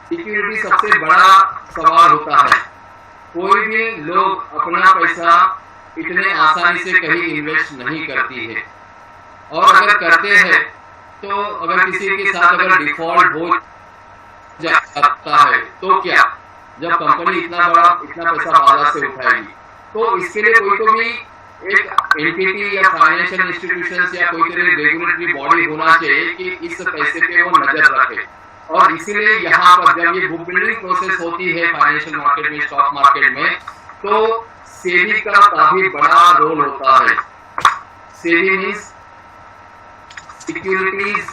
सिक्योरिटी सबसे बड़ा सवाल होता है। कोई भी लोग अपना पैसा इतने आसानी से कहीं इन्वेस्ट नहीं करती है, और अगर करते हैं तो अगर किसी के साथ अगर डिफॉल्ट हो जाता है तो क्या, जब कंपनी इतना पैसा बाजार से उठाएगी, तो इसके लिए कोई तो भी एक एंटिटी या फाइनेंशियल इंस्टीट्यूशंस या कोई तरह रेगुलेटरी बॉडी होना चाहिए कि इस पैसे पे वो नजर रखे। और इसीलिए यहाँ पर जब ये बुक बिल्डिंग प्रोसेस होती है फाइनेंशियल मार्केट में, स्टॉक मार्केट में, तो सेबी का काफी बड़ा रोल होता है। SEBI means securities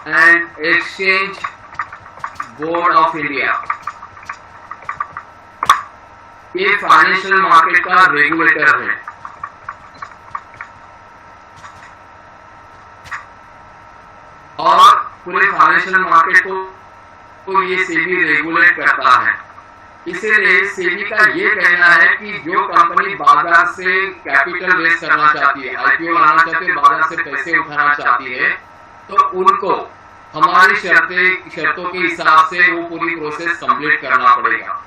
and exchange board of India. ये फाइनेंशियल मार्केट का रेगुलेटर है। और पूरे फाइनेंशियल मार्केट को ये सेबी रेगुलेट करता है। इसीलिए सेबी का ये कहना है कि जो कंपनी बाजार से कैपिटल रेज करना चाहती है, आईपीओ लाना चाहती है, बाजार से पैसे उठाना चाहती है, तो उनको हमारी शर्तों के हिसाब से वो पूरी प्रोसेस कंप्लीट करना पड़ेगा।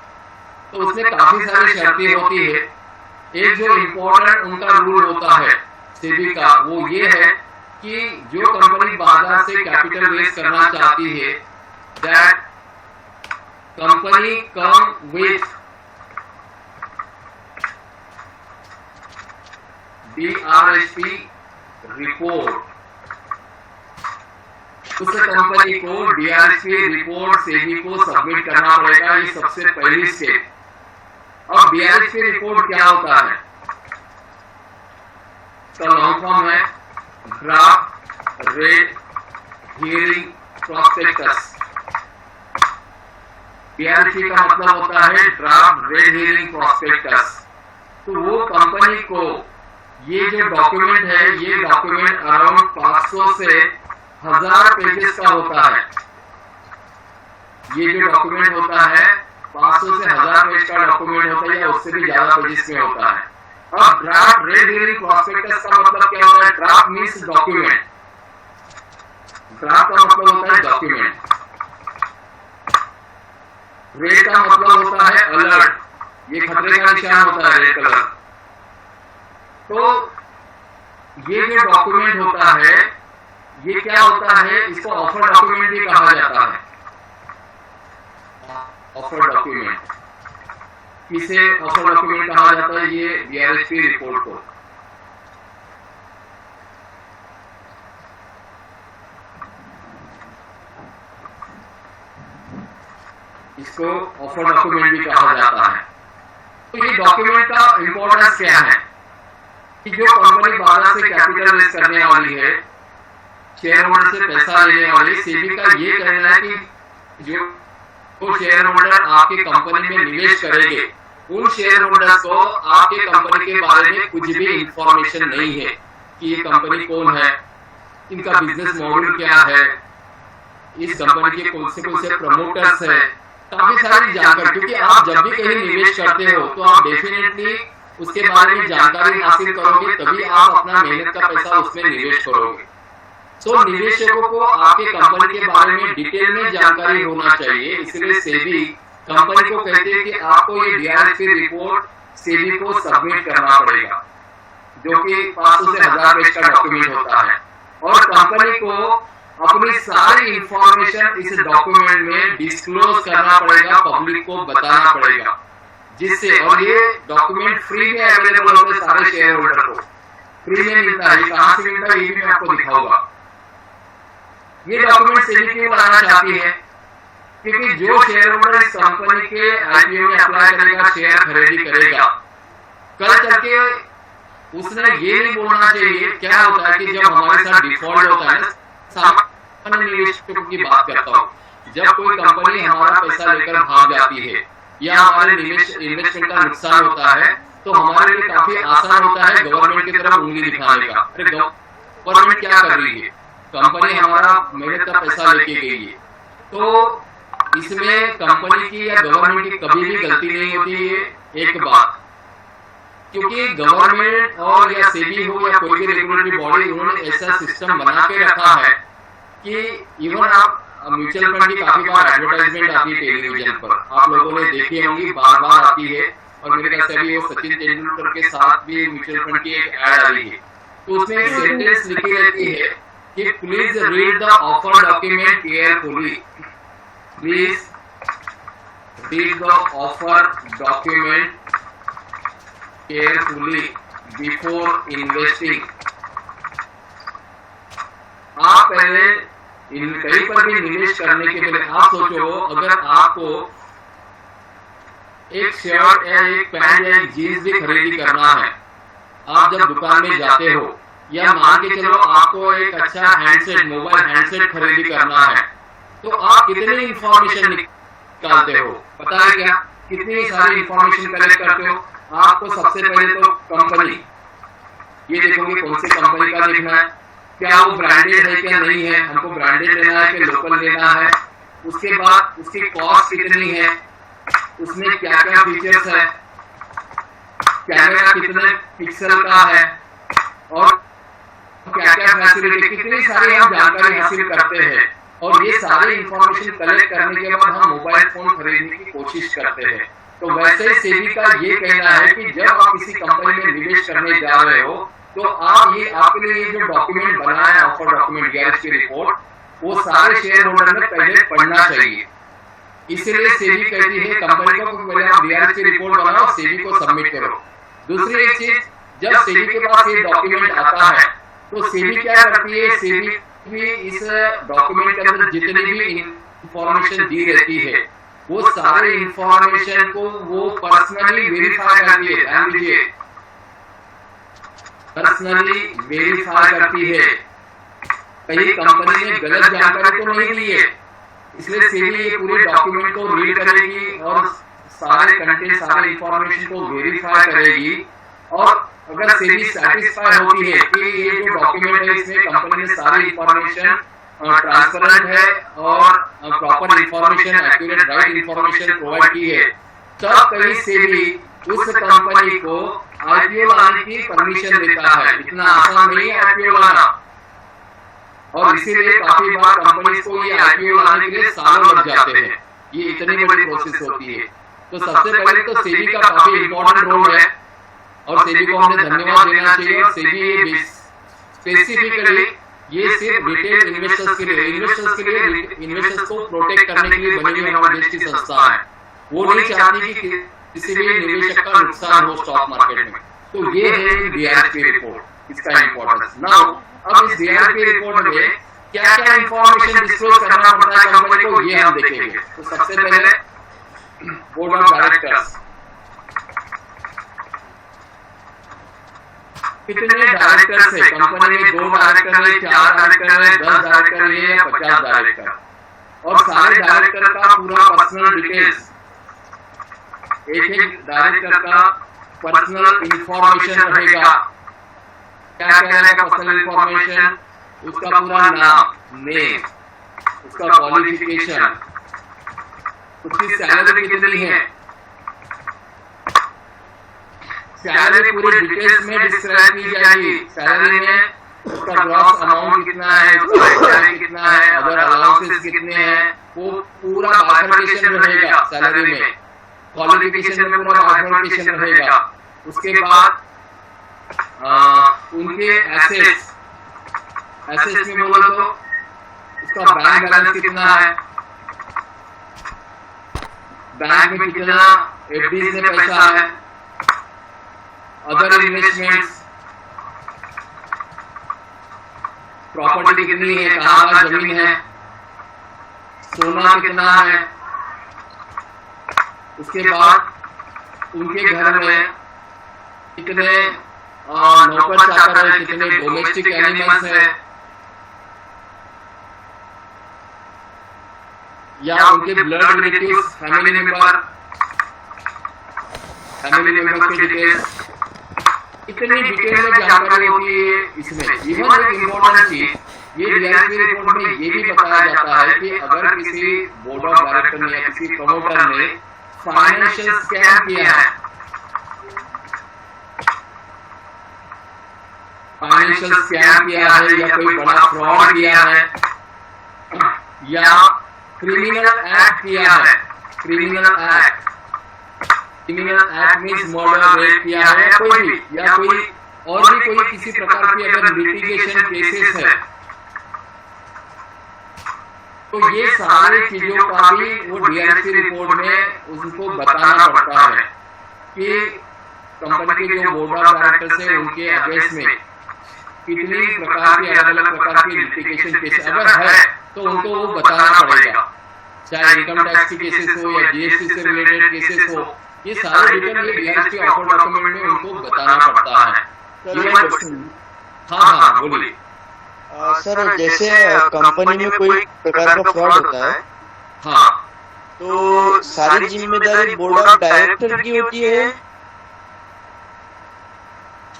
तो उसमें काफी सारी शर्तें होती है। एक जो इम्पोर्टेंट उनका रूल होता है सेबी का, वो ये है कि जो कंपनी बाजार से कैपिटल रेज करना चाहती है, that company come with DRHP report. उस कंपनी को DRHP रिपोर्ट सेबी को सबमिट करना पड़ेगा। ये सबसे पहली स्टेप। और DRHP रिपोर्ट क्या होता है? इसका लॉन्ग फॉर्म है draft red herring prospectus. DRHP का मतलब होता है ड्राफ्ट रेड हियरिंग प्रॉस्पेक्टस। तो वो कंपनी को ये जो डॉक्यूमेंट है, ये डॉक्यूमेंट अराउंड 500 से 1000 पेजेस का होता है। ये जो डॉक्यूमेंट होता है 500 से 1000 पेज का डॉक्यूमेंट होता है या उससे भी ज्यादा पेजेस में होता है। अब ड्राफ्ट रेड हेरिंग प्रॉस्पेक्टस का मतलब क्या होता है? Draft means document. ड्राफ्ट का मतलब होता है डॉक्यूमेंट। रेड का मतलब होता है अलर्ट, ये खतरे का निशान होता है, रेड कलर। तो ये जो डॉक्यूमेंट होता है, ये क्या होता है? इसको ऑफर डॉक्यूमेंट भी कहा जाता है। ऑफर डॉक्यूमेंट, किसे ऑफर डॉक्यूमेंट कहा जाता है? ये बीआरएचपी रिपोर्ट को। इसको ऑफर डॉक्यूमेंट भी कहा जाता है। तो ये डॉक्यूमेंट का इंपॉर्टेंस क्या है कि जो कंपनी बाजार से कैपिटल रेज करने वाली है, शेयर होल्डर से पैसा लेने वाली, सेबी का ये कहना है कि जो शेयर होल्डर आपके कंपनी में निवेश करेंगे, उन शेयर होल्डर्स को आपके कंपनी के बारे में कुछ भी इंफॉर्मेशन नहीं है कि ये कंपनी कौन है, इनका बिजनेस मॉडल क्या है, इस कंपनी के कौन से प्रमोटर्स है, काफी सारी जानकारी। क्योंकि आप जब भी कहीं निवेश करते हो तो आप डेफिनेटली उसके बारे में जानकारी हासिल करोगे, तभी आप अपना मेहनत का पैसा उसमें निवेश करोगे। तो निवेशकों को आपके कंपनी के बारे में डिटेल में जानकारी होना चाहिए। इसलिए सेबी कंपनी को कहते हैं कि आपको ये बीआरएचपी रिपोर्ट सेबी को सबमिट करना पड़ेगा, जो कि 500 से 1000 पेज का डॉक्यूमेंट होता है। और कंपनी को अपनी सारी इंफॉर्मेशन इस डॉक्यूमेंट में डिस्क्लोज करना पड़ेगा, पब्लिक को बताना पड़ेगा, जिससे, और ये डॉक्यूमेंट फ्री में अवेलेबल होते हैं सारे शेयर होल्डर को, फ्री में मिलता है। कहां से मिलता है ये भी मैं आपको दिखाऊंगा। ये डॉक्यूमेंट सेबी क्यों बनाना चाहती है? क्योंकि जो शेयर होल्डर इस कंपनी के आईपीओ में अप्लाई करेगा, शेयर खरीदी करेगा, कल चल के उसने ये नहीं बोलना चाहिए। क्या होता है कि जब हमारे साथ डिफॉल्ट होता है, सामान्य निवेशकों की बात करता हूँ, जब कोई कंपनी हमारा पैसा लेकर भाग जाती है या हमारे इन्वेस्टमेंट का नुकसान होता है, तो हमारे लिए काफी आसान होता है गवर्नमेंट की तरफ उंगली दिखाने का। अरे गवर्नमेंट क्या कर रही है, कंपनी हमारा मेहनत का पैसा लेके गई है। तो इसमें कंपनी की या गवर्नमेंट की कभी भी गलती नहीं होती है। एक बात, क्योंकि गवर्नमेंट और या सेबी हो या कोई भी रेगुलेटरी बॉडी, उन्होंने ऐसा सिस्टम बना के रखा है कि इवन आप म्यूचुअल फंड की काफी बार एडवर्टाइजमेंट आती है टेलीविजन पर, आप लोगों ने देखी होंगी, बार बार आती है। और मेरे ख्याल से अभी वो सचिन तेंदुलकर के साथ भी म्यूचुअल फंड की एक एड आ रही है, तो उसमें एक सेंटेंस लिखी रहती है कि please read the offer document carefully, please read the offer document carefully before investing. आप पहले कहीं पर भी निवेश करने के पहले आप सोचो, अगर आपको एक शर्ट या एक पैंट या एक जीन्स भी खरीदी करना है, आप जब दुकान में जाते हो, या मान के चलो आपको एक अच्छा हैंडसेट, मोबाइल हैंडसेट खरीदी करना है, तो आप कितनी इंफॉर्मेशन निकालते हो? पता है क्या? कितनी सारी इंफॉर्मेशन कलेक्ट करते हो? आपको सबसे पहले तो कंपनी, ये देखोगे कौन सी कंपनी का देखना है, क्या वो ब्रांडेड है क्या नहीं है, हमको ब्रांडेड लेना है कि लोकल लेना है। उसके बाद उसकी कॉस्ट कितनी है, उसमें क्या क्या फीचर्स है, कैमरा कितने पिक्सल का है, और क्या क्या फैसिलिटी, कितनी सारी हम जानकारी हासिल करते हैं। और ये सारी इंफॉर्मेशन कलेक्ट करने के बाद हम मोबाइल फोन खरीदने की कोशिश करते हैं। तो वैसे ही सेबी का ये कहना है कि जब आप किसी कंपनी में निवेश करने जा रहे हो, तो आप ये आपके लिए ये जो डॉक्यूमेंट बना है, ऑफर डॉक्यूमेंट बीआरएचपी रिपोर्ट, वो सारे शेयर होल्डर ने पहले पढ़ना चाहिए। इसलिए सेबी कहती है कंपनी को पहले आप बीआरएचपी रिपोर्ट बनाओ, सेबी को सबमिट करो। दूसरी एक चीज, जब सेबी के पास ये डॉक्यूमेंट आता है तो सेबी क्या करती है, सेबी भी इस डॉक्यूमेंट के अंदर जितनी भी इंफॉर्मेशन दी रहती है, वो सारे इंफॉर्मेशन को वो पर्सनली वेरीफाई करती है। ध्यान दीजिए, पर्सनली वेरीफाई करती है। कहीं कंपनी ने गलत जानकारी तो नहीं दी है, इसलिए सेबी ये पूरे डॉक्यूमेंट को रीड करेगी और सारे कंटेंट, सारे इंफॉर्मेशन को वेरीफाई करेगी और अगर सेबी सेटिस्फाई होती है कि ये जो डॉक्यूमेंट है इसमें कंपनी ने सारी इंफॉर्मेशन ट्रांसपेरेंट है और proper information, accurate right information provide की है, तब कहीं सेबी उस कंपनी को आईपीओ लाने की परमिशन देता है। इतना आसान नहीं है आईपीओ लाना, और इसीलिए काफी बार कंपनीज को ये आईपीओ लाने के लिए सालों लग जाते हैं। ये इतनी बड़ी प्रोसेस होती है। तो सबसे पहले तो सेबी का काफी इंपॉर्टेंट रोल है और सेबी को हमें धन्यवाद देना चाहिए। और सेबी स्पेसिफिकली ये सिर्फ रिटेल इन्वेस्टर्स के लिए इन्वेस्टर्स को प्रोटेक्ट करने के लिए बनी हुई हमारे देश की संस्था है। वो नहीं चाहती कि किसी भी निवेशक का नुकसान हो स्टॉक मार्केट में। तो ये है डीआरपी रिपोर्ट, इसका इंपॉर्टेंस। नाउ अब इस डीआरपी रिपोर्ट में क्या क्या इंफॉर्मेशन डिस्क्लोज करना पड़ता है कंपनी को, ये हम देखेंगे। तो सबसे पहले बोर्ड ऑफ डायरेक्टर्स, कितने डायरेक्टर्स है कंपनी में? 2 डायरेक्टर है, 4 डायरेक्टर है, 10 डायरेक्टर है या 50 डायरेक्टर, और सारे डायरेक्टर का पूरा पर्सनल डिटेल्स, एक डायरेक्टर का पर्सनल इंफॉर्मेशन रहेगा। क्या क्या रहेगा पर्सनल इंफॉर्मेशन? उसका पूरा नाम, नेम, उसका क्वालिफिकेशन, उसकी सैलरी कितनी है, सैलरी पूरी डिटेल्स में डिस्क्राइब की जाएगी। सैलरी में उसका ग्रॉस अमाउंट कितना है, उसका सैलरी कितना है, अदर अलाउंसेस कितने हैं, वो पूरा बाइफर्केशन रहेगा सैलरी में। क्वालिफिकेशन में पूरा बाइफर्केशन रहेगा। उसके बाद उनके एसेट्स में बोलो तो उसका बैंक बैलेंस कितना है, बैंक में कितना एफडीज में पैसा है, अदर इन्वेस्टमेंट्स, प्रॉपर्टी कितनी है, कहाँ जमीन है, सोना कितना है। उसके बाद उनके घर में कितने नौकर चाकर है, कितने डोमेस्टिक एनिमल्स है, या उनके ब्लड रिलेटिव्स, फैमिली मेंबर्स के डिटेल्स, इतनी डिटेल में जानकारी होती है इसमें। इवन एक इम्पोर्टेंट चीज, ये डीआरपी रिपोर्ट में ये भी बताया जाता है कि अगर किसी बोर्ड ऑफ डायरेक्टर ने या किसी प्रमोटर ने फाइनेंशियल स्कैम किया है, या कोई बड़ा फ्रॉड किया है, या क्रिमिनल एक्ट किया है, criminal act means murder, rape किया है, या कोई और भी कोई किसी प्रकार की अगर लिटिगेशन केसेस है, तो ये सारी चीजों का भी वो डीआरपी रिपोर्ट में उनको बताना पड़ता है कि कंपनी के जो बोर्ड ऑफ डायरेक्टर्स है उनके अगेंस्ट में कितनी प्रकार की अलग अलग प्रकार की लिटिगेशन केस अगर है तो उनको वो बताना पड़ेगा। चाहे इनकम टैक्स की केसेस हो या जीएसटी से रिलेटेड केसेस हो, ये सारे डिटेल ये डीआरपी ऑफर डॉक्यूमेंट में उनको बताना पड़ता है। हाँ बोलिए। सर जैसे कंपनी में कोई प्रकार का फ्रॉड होता है, हाँ, तो सारी जिम्मेदारी बोर्ड ऑफ डायरेक्टर की होती है।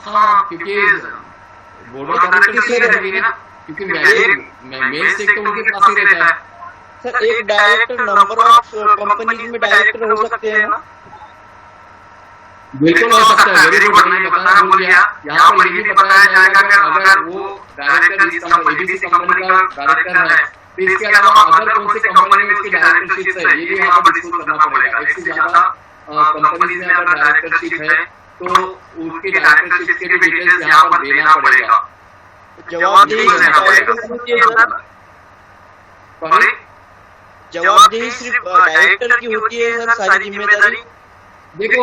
हाँ, क्योंकि बोर्ड ऑफ डायरेक्टर से रहेगी ना, क्योंकि मेन स्टेक तो उनके पास ही रहता है। सर एक डायरेक्टर नंबर ऑफ कंपनी में डायरेक्टर हो सकते हैं ना? बिल्कुल हो सकता है। वेरी गुड, मैंने बताना भूल गया। यहाँ पर ये भी बताया जाएगा कि अगर वो डायरेक्टर इस एबीसी कंपनी का डायरेक्टर है, तो इसके अलावा अदर कौन सी कंपनी में उसकी डायरेक्टरशिप है, ये भी यहाँ पर डिस्कस करना पड़ेगा। एक से ज्यादा कंपनी में अगर डायरेक्टरशिप है तो उसकी डायरेक्टरशिप के भी डिटेल्स यहाँ पर देना पड़ेगा। जवाबदेही सिर्फ डायरेक्टर की होती है सर, सारी जिम्मेदारी? देखो,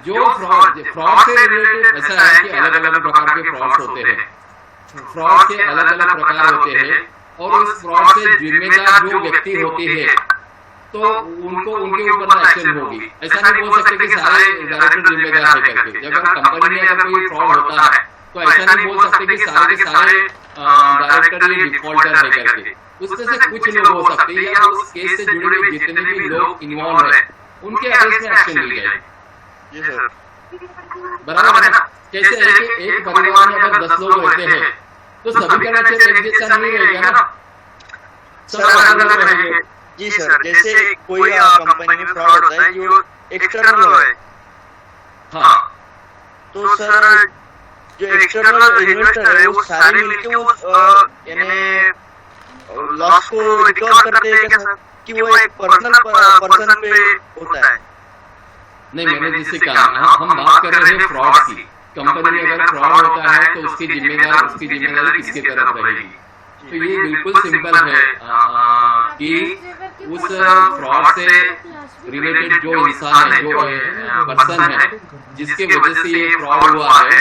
जो फ्रॉड से रिलेटेड ऐसा है कि अलग अलग प्रकार के फ्रॉड होते हैं, फ्रॉड के अलग अलग प्रकार होते हैं, और उस फ्रॉड से जिम्मेदार जो व्यक्ति होते हैं तो उनको उनके ऊपर एक्शन होगी। ऐसा नहीं बोल सकते कि सारे डायरेक्टर जिम्मेदार है करके। जब कंपनी में अगर कोई फ्रॉड होता है तो ऐसा नहीं बोल सकते कि सारे के सारे डायरेक्टर ये डिफॉल्टर है करके। उसमें से कुछ लोग हो सकते हैं या उस केस से जुड़े हुए जितने भी लोग इन्वॉल्व है उनके अगेंस्ट में एक्शन ली जाएगी। जी सर। बराबर है ना। कैसे है कि एक परिवार में अगर 10 लोग रहते हैं तो सभी का नेचर एक जैसा नहीं रहेगा ना, सब अलग अलग रहेंगे। जी सर, जैसे कोई कंपनी में फ्रॉड होता है जो एक्सटर्नल है, हाँ, तो सर जो एक्सटर्नल इन्वेस्टर है वो सारे मिलके वो यानी लॉस को रिकवर करते हैं क्या सर, कि वो एक पर्सनल पर्सन पे होता है? नहीं, मैंने जैसे कहा हम बात कर रहे हैं फ्रॉड की। कंपनी में अगर फ्रॉड होता है तो उसकी जिम्मेदारी किसकी तरफ रहेगी? तो ये बिल्कुल सिंपल है कि उस फ्रॉड से रिलेटेड जो इंसान है, जो पर्सन है जिसके वजह से ये फ्रॉड हुआ है,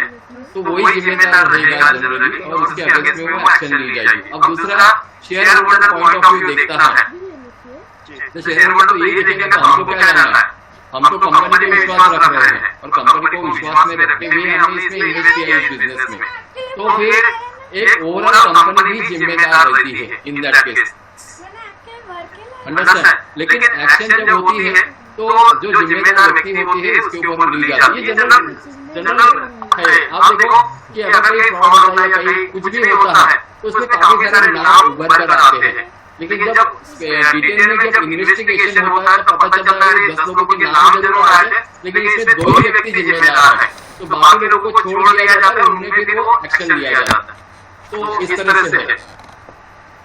तो वही जिम्मेदार रहेगा जनरली, और उसके अगेंस्ट में वो एक्शन ली जाएगी। अब दूसरा, share holder point of view देखता है, तो शेयर होल्डर तो यही देखेगा कि हमको क्या करना है, हम तो कंपनी पे विश्वास रख रहे हैं और कंपनी को विश्वास में रखते हुए हमने इसमें इन्वेस्ट किया है इस बिजनेस में, तो फिर एक ओवरऑल कंपनी भी जिम्मेदार रहती है इन दैट केस, अंडरस्टैंड। लेकिन एक्शन जब होती है तो जो जिम्मेदार व्यक्ति होती है इसके ऊपर ली जाती है। ये जनरल है। आप देखो कि अगर कोई फ्रॉड होता है, कहीं कुछ भी होता है, तो उसमें काफी सारे नाम उभर कर आते हैं, लेकिन जब डिटेल में जब इन्वेस्टिगेशन होता है तो पता चलता है 10 लोगों के नाम जरूर आए हैं, लेकिन इसमें 2 ही व्यक्ति जिम्मेदार है, तो बाकी लोगों को छोड़ दिया जाता है, उनमें फिर वो एक्शन लिया जाता है। तो इस तरह से है।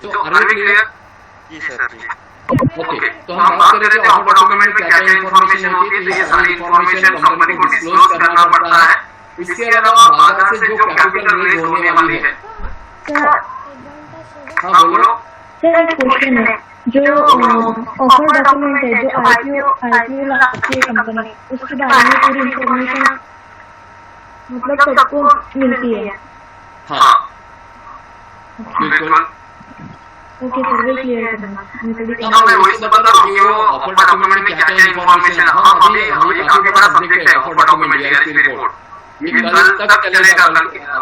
तो अरविंद क्लियर? जी सर, जी। ओके, तो हम बात कर रहे थे ऑफर डॉक्यूमेंट में क्या क्या इन्फॉर्मेशन होती है, तो ये सारी इन्फॉर्मेशन कंपनी को डिस्क्लोज करना पड़ता है। इसके अलावा बाजार से जो कैपिटल रेज होने वाली है, हाँ बोलो। सर एक क्वेश्चन है, जो ऑफर डॉक्यूमेंट है, जो आईपीओ लाती है कंपनी, उसके बारे में पूरी इंफॉर्मेशन मतलब सबको मिलती है? हाँ बिल्कुल। ओके सर, वे क्लियर करना। मैं वही बता रहा हूँ कि वो ऑफर डॉक्यूमेंट में क्या क्या इन्फॉर्मेशन है। हाँ, अभी काफी बड़ा सब्जेक्ट है ऑफर डॉक्यूमेंट रिपोर्ट। ये कल तक चलेगा,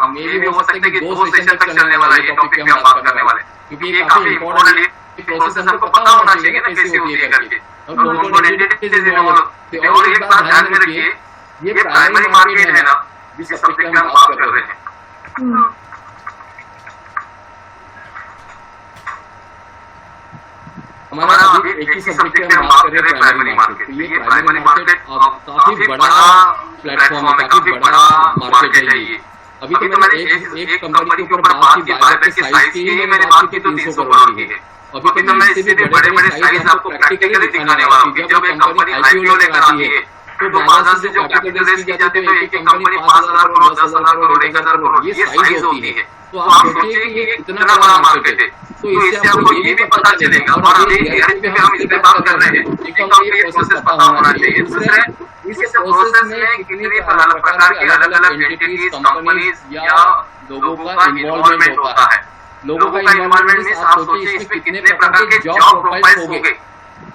मे भी हो सकता है कि 2 सेशन तक चलने वाला ये टॉपिक पे हम बात करने वाले, क्योंकि ये काफी इम्पोर्टेंट है। प्रोसेस हमको पता होना चाहिए ना कैसे होती है करके, और कौन-कौन एंटिटीज इन्वॉल्व होते हैं। और एक बात ध्यान में रखिए, ये प्राइमरी मार्केट है ना जिस टॉपिक पे हम बात कर रहे हैं, हमारा अभी एक ही सब्जेक्ट पे हम बात कर रहे हैं प्राइमरी मार्केट। ये प्राइमरी मार्केट काफी बड़ा प्लेटफॉर्म है, काफी बड़ा मार्केट है ये। अभी तो मैंने एक कंपनी के ऊपर बात की, बाजार के साइज की ही मैंने बात की तो 300 करोड़ की है। अभी तो मैं इससे भी बड़े साइज आपको प्रैक्टिकली दिखाने वाला हूँ। जब एक कंपनी आईपीओ लेकर आती है तो बाजार से जो कैपिटल रेज की जाती है तो एक कंपनी 5,000 करोड़, 10,000 करोड़, 1,000 करोड़ ये साइज होती है। तो आप सोचिए कि ये कितना बड़ा मार्केट है। तो इससे आपको ये भी पता चलेगा, और अभी रियलिटी में हम इस पे बात कर रहे हैं, एक तो ये प्रोसेस पता होना चाहिए। दूसरा, इस प्रोसेस में कितने प्रकार की अलग अलग एंटिटीज, कंपनीज या लोगों का इन्वॉल्वमेंट होता है। लोगों का इन्वॉल्वमेंट में आप सोचिए इसमें कितने प्रकार के जॉब प्रोफाइल्स होंगे।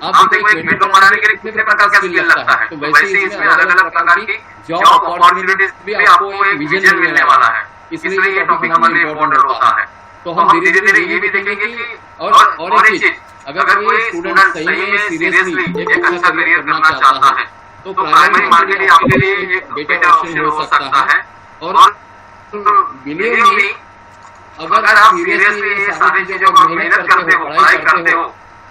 आप देखो एक मेट्रो बनाने के लिए कितने प्रकार का स्किल लगता है, तो वैसे इसमें अलग अलग प्रकार की जॉब अपॉर्चुनिटीज भी आपको एक विजन मिलने वाला है। इसलिए ये टॉपिक हमारे इम्पोर्टेंट होता है। तो हम धीरे धीरे ये भी देखेंगे कि और एक चीज, अगर कोई स्टूडेंट सही में सीरियसली एक अच्छा करियर करना चाहता है तो प्राइमरी मार्केट आपके लिए एक बेटर ऑप्शन हो सकता है। और बिलीव मी, अगर आप सीरियसली ये सारी चीजों पर मेहनत करते हो, पढ़ाई करते हो,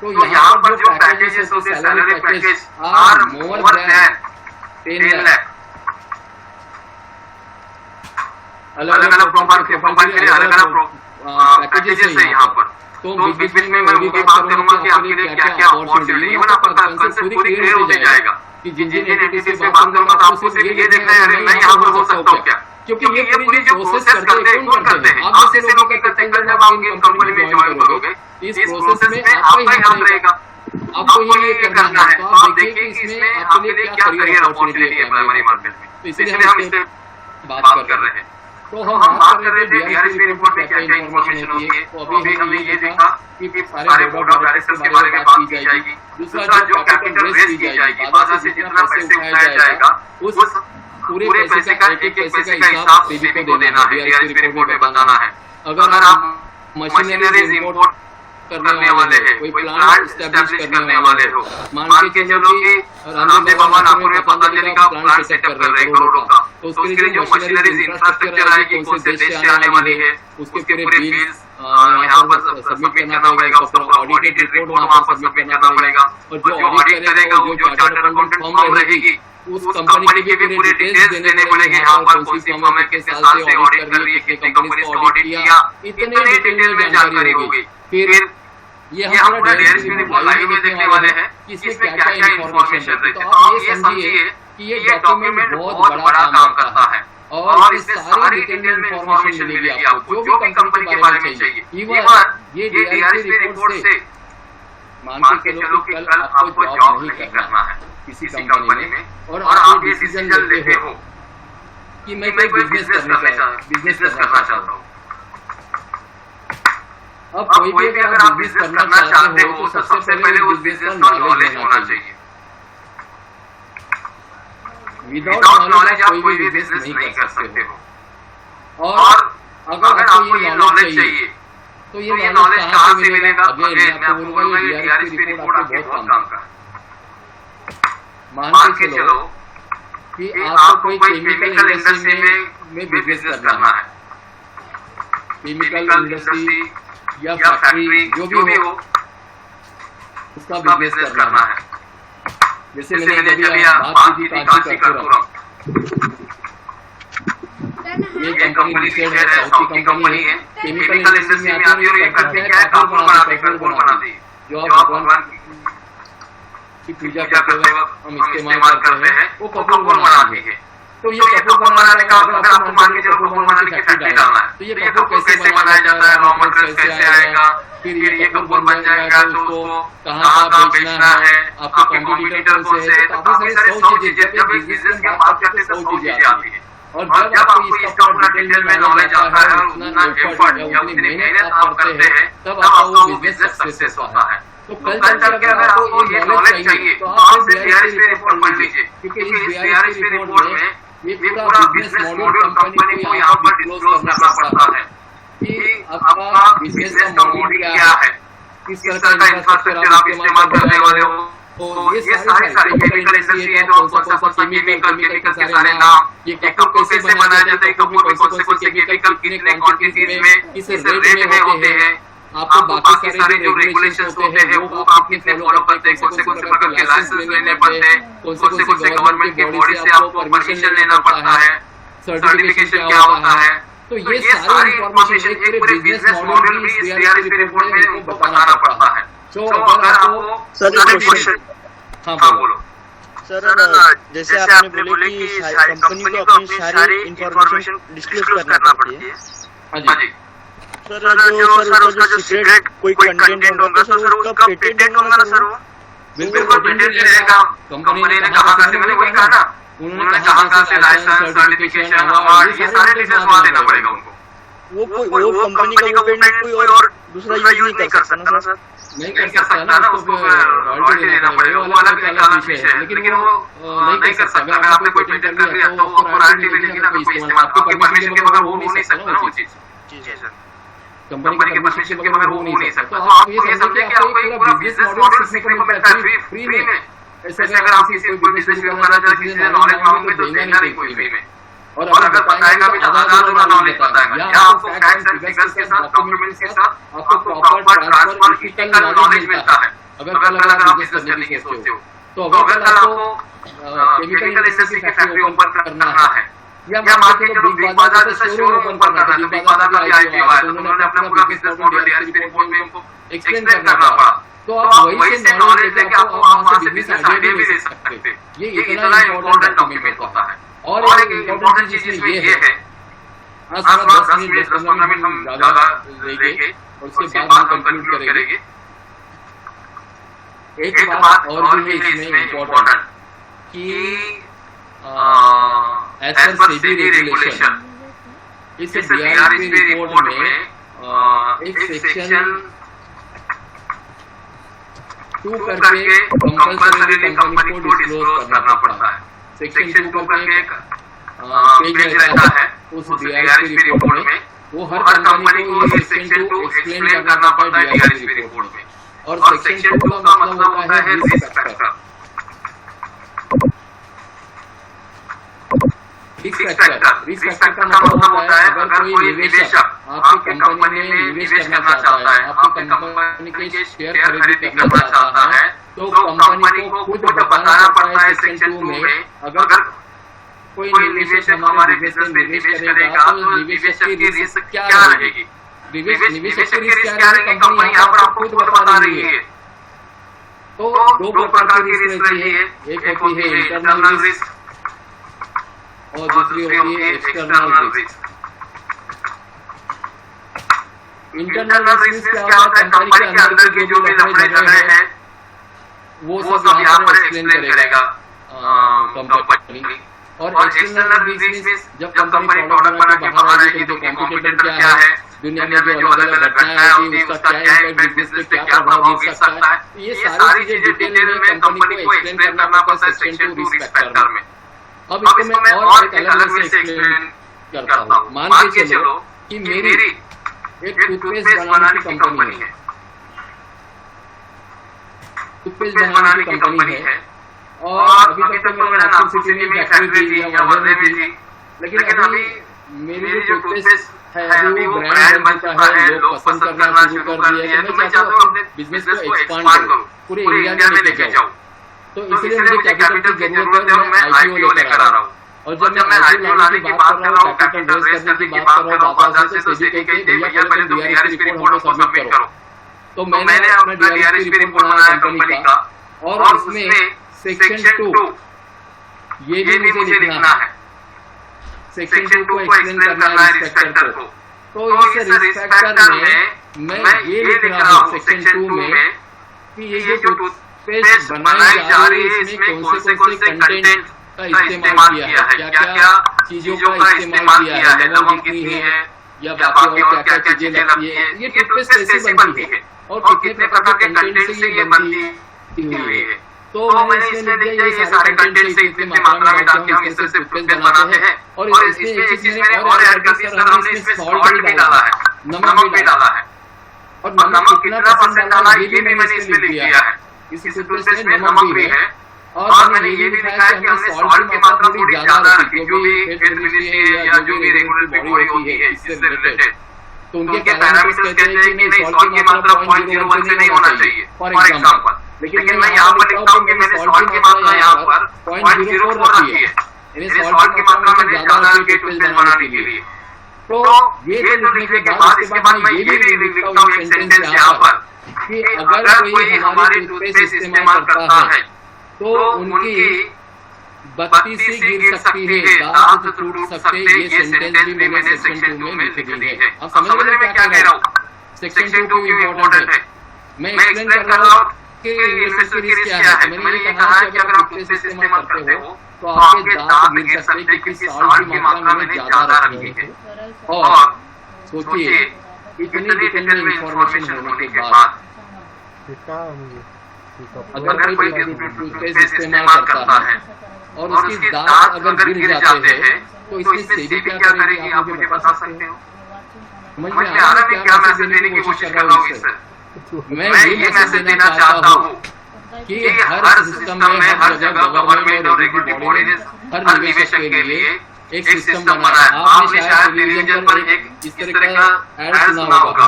तो यहाँ पर जो पैकेजेस होते हैं, salary package are more than 10 lakh. अलग अलग प्रोफाइल के लिए अलग अलग पैकेजेस है यहाँ पर। तो बीच बीच में मैं वो भी बात करूंगा कि आपके लिए क्या क्या अपॉर्चुनिटी, इवन आपका कंसेप्ट पूरी क्लियर हो जाएगा कि जिन जिन एंटिटी से बात करूंगा तो आपको सिर्फ ये देखना है अरे मैं यहाँ पर हो सकता हूँ क्या, क्योंकि ये पूरी जो प्रोसेस करते हैं कौन करते हैं, आप जैसे लोग करते हैं। जब आप इन कंपनी में ज्वाइन करोगे इस प्रोसेस में आपका ही हाथ रहेगा, आपको ये करना है। तो आप देखिए कि इसमें आपके लिए क्या करियर अपॉर्चुनिटी है प्राइमरी मार्केट में। तो इसलिए हम इस पे बात कर रहे हैं। तो हम बात कर रहे थे डीआरएस रिपोर्ट में क्या क्या इन्फॉर्मेशन होती है। तो अभी हमने ये देखा कि सारे बोर्ड ऑफ डायरेक्टर्स के बारे में बात की जाएगी। दूसरा जो कैपिटल रेज की जाएगी, बाजार से जितना पैसे उठाया जाएगा उस पूरे पैसे का एक एक पैसे का हिसाब सेबी को देना है, डीआरएस रिपोर्ट में बताना है। अगर आप मशीनरीज इंपोर्ट करने वाले हैं, कोई प्लांट स्टैब्लिश करने वाले हो, मान के चलो कि रामदेव बाबा नागपुर में पतंजलि का प्लांट सेटअप कर रहे हैं करोड़ों का, तो उसके लिए जो मशीनरीज इंफ्रास्ट्रक्चर आएगी कौन से देश से आने वाली है, उसके पूरे बिल्स यहाँ पर सबमिट करना पड़ेगा, उसका ऑडिटेड रिपोर्ट वहाँ पर सबमिट करना पड़ेगा, और जो ऑडिट करेगा वो जो चार्टर्ड अकाउंटेंट फर्म रहेगी उस कंपनी के भी पूरे डिटेल्स देने पड़ेंगे, यहाँ पर कौन सी फर्म है, कितने साल से ऑडिट कर रही है, कितनी कंपनी को ऑडिट किया, इतने डिटेल में जानकारी होगी। फिर ये हम पूरा डीआरएसपी रिपोर्ट लाइव में देखने वाले हैं कि इसमें क्या क्या इन्फॉर्मेशन रहती है। तो आप ये समझिए कि ये डॉक्यूमेंट बहुत बड़ा काम करता है और इसमें सारी डिटेल में इन्फॉर्मेशन मिलेगी आपको जो भी कंपनी के बारे में चाहिए। इवन ये डीआरएसपी रिपोर्ट से मान के चलो कि कल आपको जॉब नहीं करना है किसी कंपनी में और आप ये डिसीजन लेते हो कि मैं कोई बिजनेस करना चाहता हूँ। अब कोई भी अगर आप बिजनेस करना चाहते हो तो सबसे पहले उस बिजनेस का नॉलेज होना चाहिए। विदाउट नॉलेज आप कोई भी बिजनेस नहीं कर सकते हो। और अगर आपको ये नॉलेज चाहिए तो ये नॉलेज कहाँ से मिलेगा? अगेन मैं आपको बोलूंगा ये डीआरएसपी रिपोर्ट आपके बहुत काम का है। मान के चलो कि आपको कोई केमिकल इंडस्ट्री में बिजनेस करना है, केमिकल इंडस्ट्री या फैक्ट्री जो भी हो उसका बिजनेस करना है। जैसे मैंने अभी बात की थी कांची कर्पूरम, ये कंपनी है साउथ की कंपनी है, केमिकल इंडस्ट्री में आती है और ये करती क्या है, कर्पूर बनाती है जो आप भगवान की पूजा करते वक्त हम इस्तेमाल करते हैं, वो कपूर बनाती है। तो ये कपूर बनाने का अगर आपको मान के चलो कपूर बनाने की फैक्ट्री डालना है तो ये कपूर कैसे बनाया जाता है, रॉ मटेरियल कैसे आएगा, फिर ये कपूर बन जाएगा तो उसको कहाँ बेचना है, आपके कॉम्पिटिटर कौन से है, काफी सारी 100 चीजें जब बिजनेस की बात करते हैं तो 100 चीजें आती है। और जब आपको इसका पूरा डिटेल में नॉलेज आता है और उतना एफर्ट या उतनी मेहनत आप करते हैं तब आपका वो बिजनेस सक्सेस होता है। तो कल चल के अगर आपको ये नॉलेज चाहिए तो आप सिर्फ डीआरएसपी रिपोर्ट पढ़ लीजिए, क्योंकि इस डीआरएसपी रिपोर्ट में ये पूरा बिजनेस मॉडल कंपनी को यहाँ पर डिस्क्लोज करना पड़ता है कि आपका बिजनेस का मॉडल क्या है, किस तरह का इंफ्रास्ट्रक्चर आप इस्तेमाल करने वाले हो। तो ये सारी केमिकल इंडस्ट्री है तो कौन सा केमिकल के सारे नाम, ये कपूर कैसे बनाया जाता है, कपूर में कौन से केमिकल कितने क्वांटिटीज में किस रेट में होते हैं, आपको बाकी सारे जो रेगुलेशंस होते हैं वो आप कितने फॉलो करते हैं, कौन से प्रकार के लाइसेंस लेने पड़ते हैं, कौन से गवर्नमेंट के बॉडी से आपको परमिशन लेना पड़ता है, सर्टिफिकेशन क्या होता है। तो ये सारी इंफॉर्मेशन एक पूरे बिजनेस मॉडल भी इस डीआरएसपी रिपोर्ट में उनको बताना पड़ता है। तो अगर आपको सर हाँ बोलो सर, जैसे आपने बोले कि कंपनी को अपनी सारी इंफॉर्मेशन डिस्क्लोज करना पड़ती है। हाँ जी सर, उसका जो सीक्रेट कोई कंटेंट होगा सर उसका पेटेंट होगा ना सर? वो बिल्कुल पेटेंट रहेगा। कंपनी ने कहा से मैंने वही कहा ना, उन्होंने कहा से लाइसेंस सर्टिफिकेशन अवार्ड ये सारे डिटेल्स वहाँ देना पड़ेगा उनको। वो कंपनी का पेटेंट कोई और दूसरा यूज नहीं कर सकता ना सर? नहीं कर सकता ना, उसको रॉयल्टी देना पड़ेगा, वो अलग विषय है, लेकिन वो नहीं कर सकता। अगर आपने कोई पेटेंट कर लिया तो उसको रॉयल्टी मिलेगी ना, कोई इस्तेमाल आपकी परमिशन के बगैर हो नहीं सकता ना वो चीज। जी सर, कंपनी के परमिशन के बगैर हो नहीं सकता। तो आप ये समझिए कि आपको एक पूरा बिजनेस मॉडल सीखने को मिलता है फ्री में। ऐसे अगर आप किसी कोई बिजनेस करना चाहते हैं, किसी से नॉलेज मांगोगे तो देगा नहीं कोई फ्री में, और अगर बताएगा भी तो आधा नॉलेज बताएगा, या आपको फैक्ट्स एंड फिगर्स के साथ डॉक्यूमेंट्स के साथ आपको प्रॉपर ट्रांसफर नॉलेज मिलता है। अगर कल अगर आप बिजनेस करने की सोचते हो तो अगर कल आपको केमिकल इंडस्ट्री की फैक्ट्री ओपन करना है या मान के चलो बिग बाजार जैसा शोरूम ओपन करना है, तो बिग बाजार का आईपीओ आया तो उन्होंने अपना पूरा बिजनेस मॉडल डीआरएसपी रिपोर्ट में उनको एक्सप्लेन करना पड़ा। तो आप वही से नॉलेज लेके आपको वहां से बिजनेस आइडिया भी ले सकते हैं। ये इतना इम्पोर्टेंट डॉक्यूमेंट होता है। और एक इम्पोर्टेंट चीज इसमें ये है, आज 10-15 मिनट हम ज्यादा लेंगे और उसके बाद हम कंक्लूड करेंगे। एक बात और भी है इसमें इम्पोर्टेंट कि एज पर सेबी रेगुलेशन इस डीआरएसपी रिपोर्ट में एक सेक्शन 2 करके कंपल्सरी कंपनी को डिस्क्लोज करना पड़ता है। सेक्शन 2 करके एक पेज रहता है उस DRSP रिपोर्ट में वो हर कंपनी को ये सेक्शन 2 एक्सप्लेन करना पड़ता है DRSP रिपोर्ट में। और सेक्शन 2 का मतलब होता है रिस्क फैक्टर। रिस्क फैक्टर का मतलब होता है अगर कोई निवेशक आपकी कंपनी में निवेश करना चाहता है, आपकी कंपनी के शेयर खरीदी करना चाहता है, तो कंपनी को खुद बताना पड़ता है सेक्शन 2 में अगर कोई निवेशक हमारे बिजनेस में निवेश करेगा तो निवेशक की रिस्क क्या रहेगी। निवेशक की रिस्क क्या रहेगी कंपनी यहाँ पर आपको खुद बता रही है। तो दो प्रकार की रिस्क रहती है, एक होती है इंटरनल रिस्क और दूसरी होती है एक्सटर्नल रिस्क। इंटरनल रिस्क क्या होता है, कंपनी के अंदर के जो भी लफड़े झगड़े हैं वो सब यहाँ पर एक्सप्लेन करेगा कंपनी। और एक्सटर्नल रिस्क में जब कंपनी प्रोडक्ट बना के बाहर आएगी तो कॉम्पिटिटर क्या है, दुनिया में जो अलग अलग घटनाएं होती है उसका क्या इम्पैक्ट बिजनेस पे क्या प्रभाव गिर सकता है, ये सारी चीजें डिटेल में कंपनी को एक्सप्लेन करना पड़ता है सेक्शन 2 रिस्क फैक्टर में। अब इसको मैं और एक अलग से एक्सप्लेन करता हूँ। मान के चलो कि मेरी एक टूथपेस्ट बनाने की कंपनी है, टूथपेस्ट बनाने की कंपनी है और अभी तक तो मेरे नागपुर सिटी में फैक्ट्री थी या वर्धे में थी, लेकिन अभी मेरी जो टूथपेस्ट है अभी वो ब्रांड बन चुका है, लोग पसंद करना शुरू कर दिए हैं, तो मैं चाहता हूँ अपने बिजनेस को एक्सपांड करूँ, पूरे इंडिया में लेके जाऊँ। तो इसलिए मुझे कैपिटल की जरूरत है और मैं IPO लेकर आ रहा हूँ। और जब मैं IPO लाने की बात कर रहा हूँ, कैपिटल रेज करने की बात कर रहा हूँ बाजार से, तो सेबी कहते हैं भैया पहले तुम DRSP रिपोर्ट हमको सबमिट करो। तो मैंने अपना DRSP रिपोर्ट बनाया कंपनी का और उसमें सेक्शन 2 ये भी मुझे लिखना है, सेक्शन 2 को एक्सप्लेन करना है रिस्क फैक्टर को। तो इस रिस्क फैक्टर में मैं ये लिख रहा हूँ सेक्शन 2 में कि ये जो टूथपेस्ट बनाई जा रही है इसमें कौन से कंटेंट का इस्तेमाल किया है, क्या क्या चीजों का इस्तेमाल किया है, लवंग कितनी है या बाकी और क्या क्या चीजें लगती है, ये टूथपेस्ट कैसे बनती है और कितने प्रकार के कंटेंट से ये बनती हुई है। तो मैंने इसमें लिख दिया ये सारे कंटेंट से इतनी मात्रा में डाल के हम इससे टूथपेस्ट बनाते हैं। और इसमें एक चीज मैंने और ऐड कर दी सर, हमने इसमें सॉल्ट भी डाला है, नमक भी डाला है और नमक कितना परसेंट डाला है ये भी मैंने इसमें लिख दिया है। इस टूथपेस्ट में नमक भी है और मैंने ये भी लिखा है कि हमने सॉल्ट की मात्रा थोड़ी ज्यादा रखी, जो भी हेल्थ मिनिस्ट्री है या जो भी रेगुलेटरी बॉडी होती है इससे रिलेटेड, तो उनके पैरामीटर्स कहते हैं कि नहीं सॉल्ट की मात्रा 0.01 से नहीं होना चाहिए फॉर एग्जांपल। लेकिन मैं यहाँ पर लिखता हूँ कि मैंने सॉल्ट की मात्रा यहाँ पर 0.04 रखी है, यानी सॉल्ट की मात्रा मैंने ज्यादा रखी है टूथपेस्ट बनाने के लिए। तो ये तो लिखने के बाद इसके बाद मैं ये भी लिखता हूँ एक सेंटेंस यहाँ पर कि अगर कोई हमारी टूथपेस्ट इस्तेमाल करता है तो उनकी बत्ती से गिर सकती है, दांत टूट सकते हैं। ये सेंटेंस भी मैंने सेक्शन 2 में लिख दी है। आप समझ रहे हैं मैं क्या कह रहा हूँ, सेक्शन 2 इम्पोर्टेंट है। मैं एक्सप्लेन कर रहा हूँ कि इन्वेस्टर की रिस्क क्या है। मैंने ये कहा कि अगर आप टूथपेस्ट इस्तेमाल करते हो तो आपके दांत गिर सकते हैं क्योंकि सॉल्ट की मात्रा मैंने ज्यादा रखी है। और सोचिए इतनी डिटेल में इंफॉर्मेशन होने के बाद अगर कोई टूथपेस्ट इस्तेमाल करता है और उसकी दांत अगर गिर जाते हैं तो इसमें सेबी क्या करेगी आप मुझे बता सकते हो? समझ में आ रहा है क्या मैसेज देने की कोशिश कर रहा हूँ इससे? मैं ये मैसेज देना चाहता हूँ कि हर सिस्टम में हर जगह गवर्नमेंट और रेगुलेटरी बॉडी ने हर निवेशक के लिए एक सिस्टम बनाया है। आपने शायद टेलीविजन पर एक इस तरह का ऐड सुना होगा,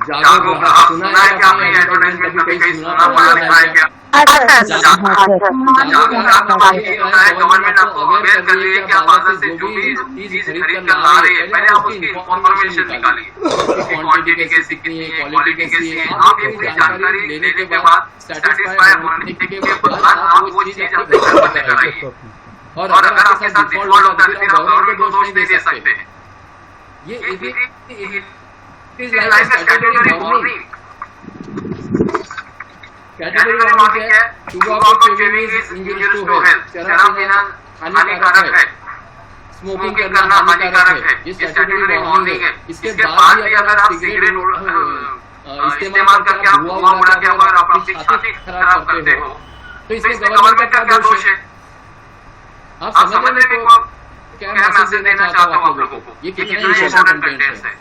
जागो ग्राहक सुना है क्या आपने? एडवर्टाइजमेंट कभी कहीं सुना पड़ा है क्या? गवर्नमेंट आपको अवेयर कर रही है कि आप बाजार से जो भी चीज खरीद कर ला रहे हैं पहले आप उसकी इन्फॉर्मेशन निकालिए, क्वांटिटी कैसी कितनी है, क्वालिटी कैसी है। आप ये पूरी जानकारी लेने के बाद सेटिस्फाई होने के बाद आप वो चीज अपने घर पर लेकर आइए। और अगर आपके साथ डिफॉल्ट होता है तो आप गवर्नमेंट को दोष नहीं दे सकते हैं। ये is like statutory warning. Category warning है, tobacco chewing is injurious to health, शराब पीना हानिकारक है, स्मोकिंग करना हानिकारक है, ये स्टैट्यूटरी वार्निंग है। इसके बाद भी अगर आप सिगरेट इस्तेमाल करके आप धुआं उड़ा के अगर आप अपनी छाती खराब करते हो तो इसमें गवर्नमेंट का क्या दोष है? आप समझ रहे हैं मेरे को क्या मैसेज देना चाहता हूँ आप लोगों को? ये कितना इम्पोर्टेंट कंटेंट है।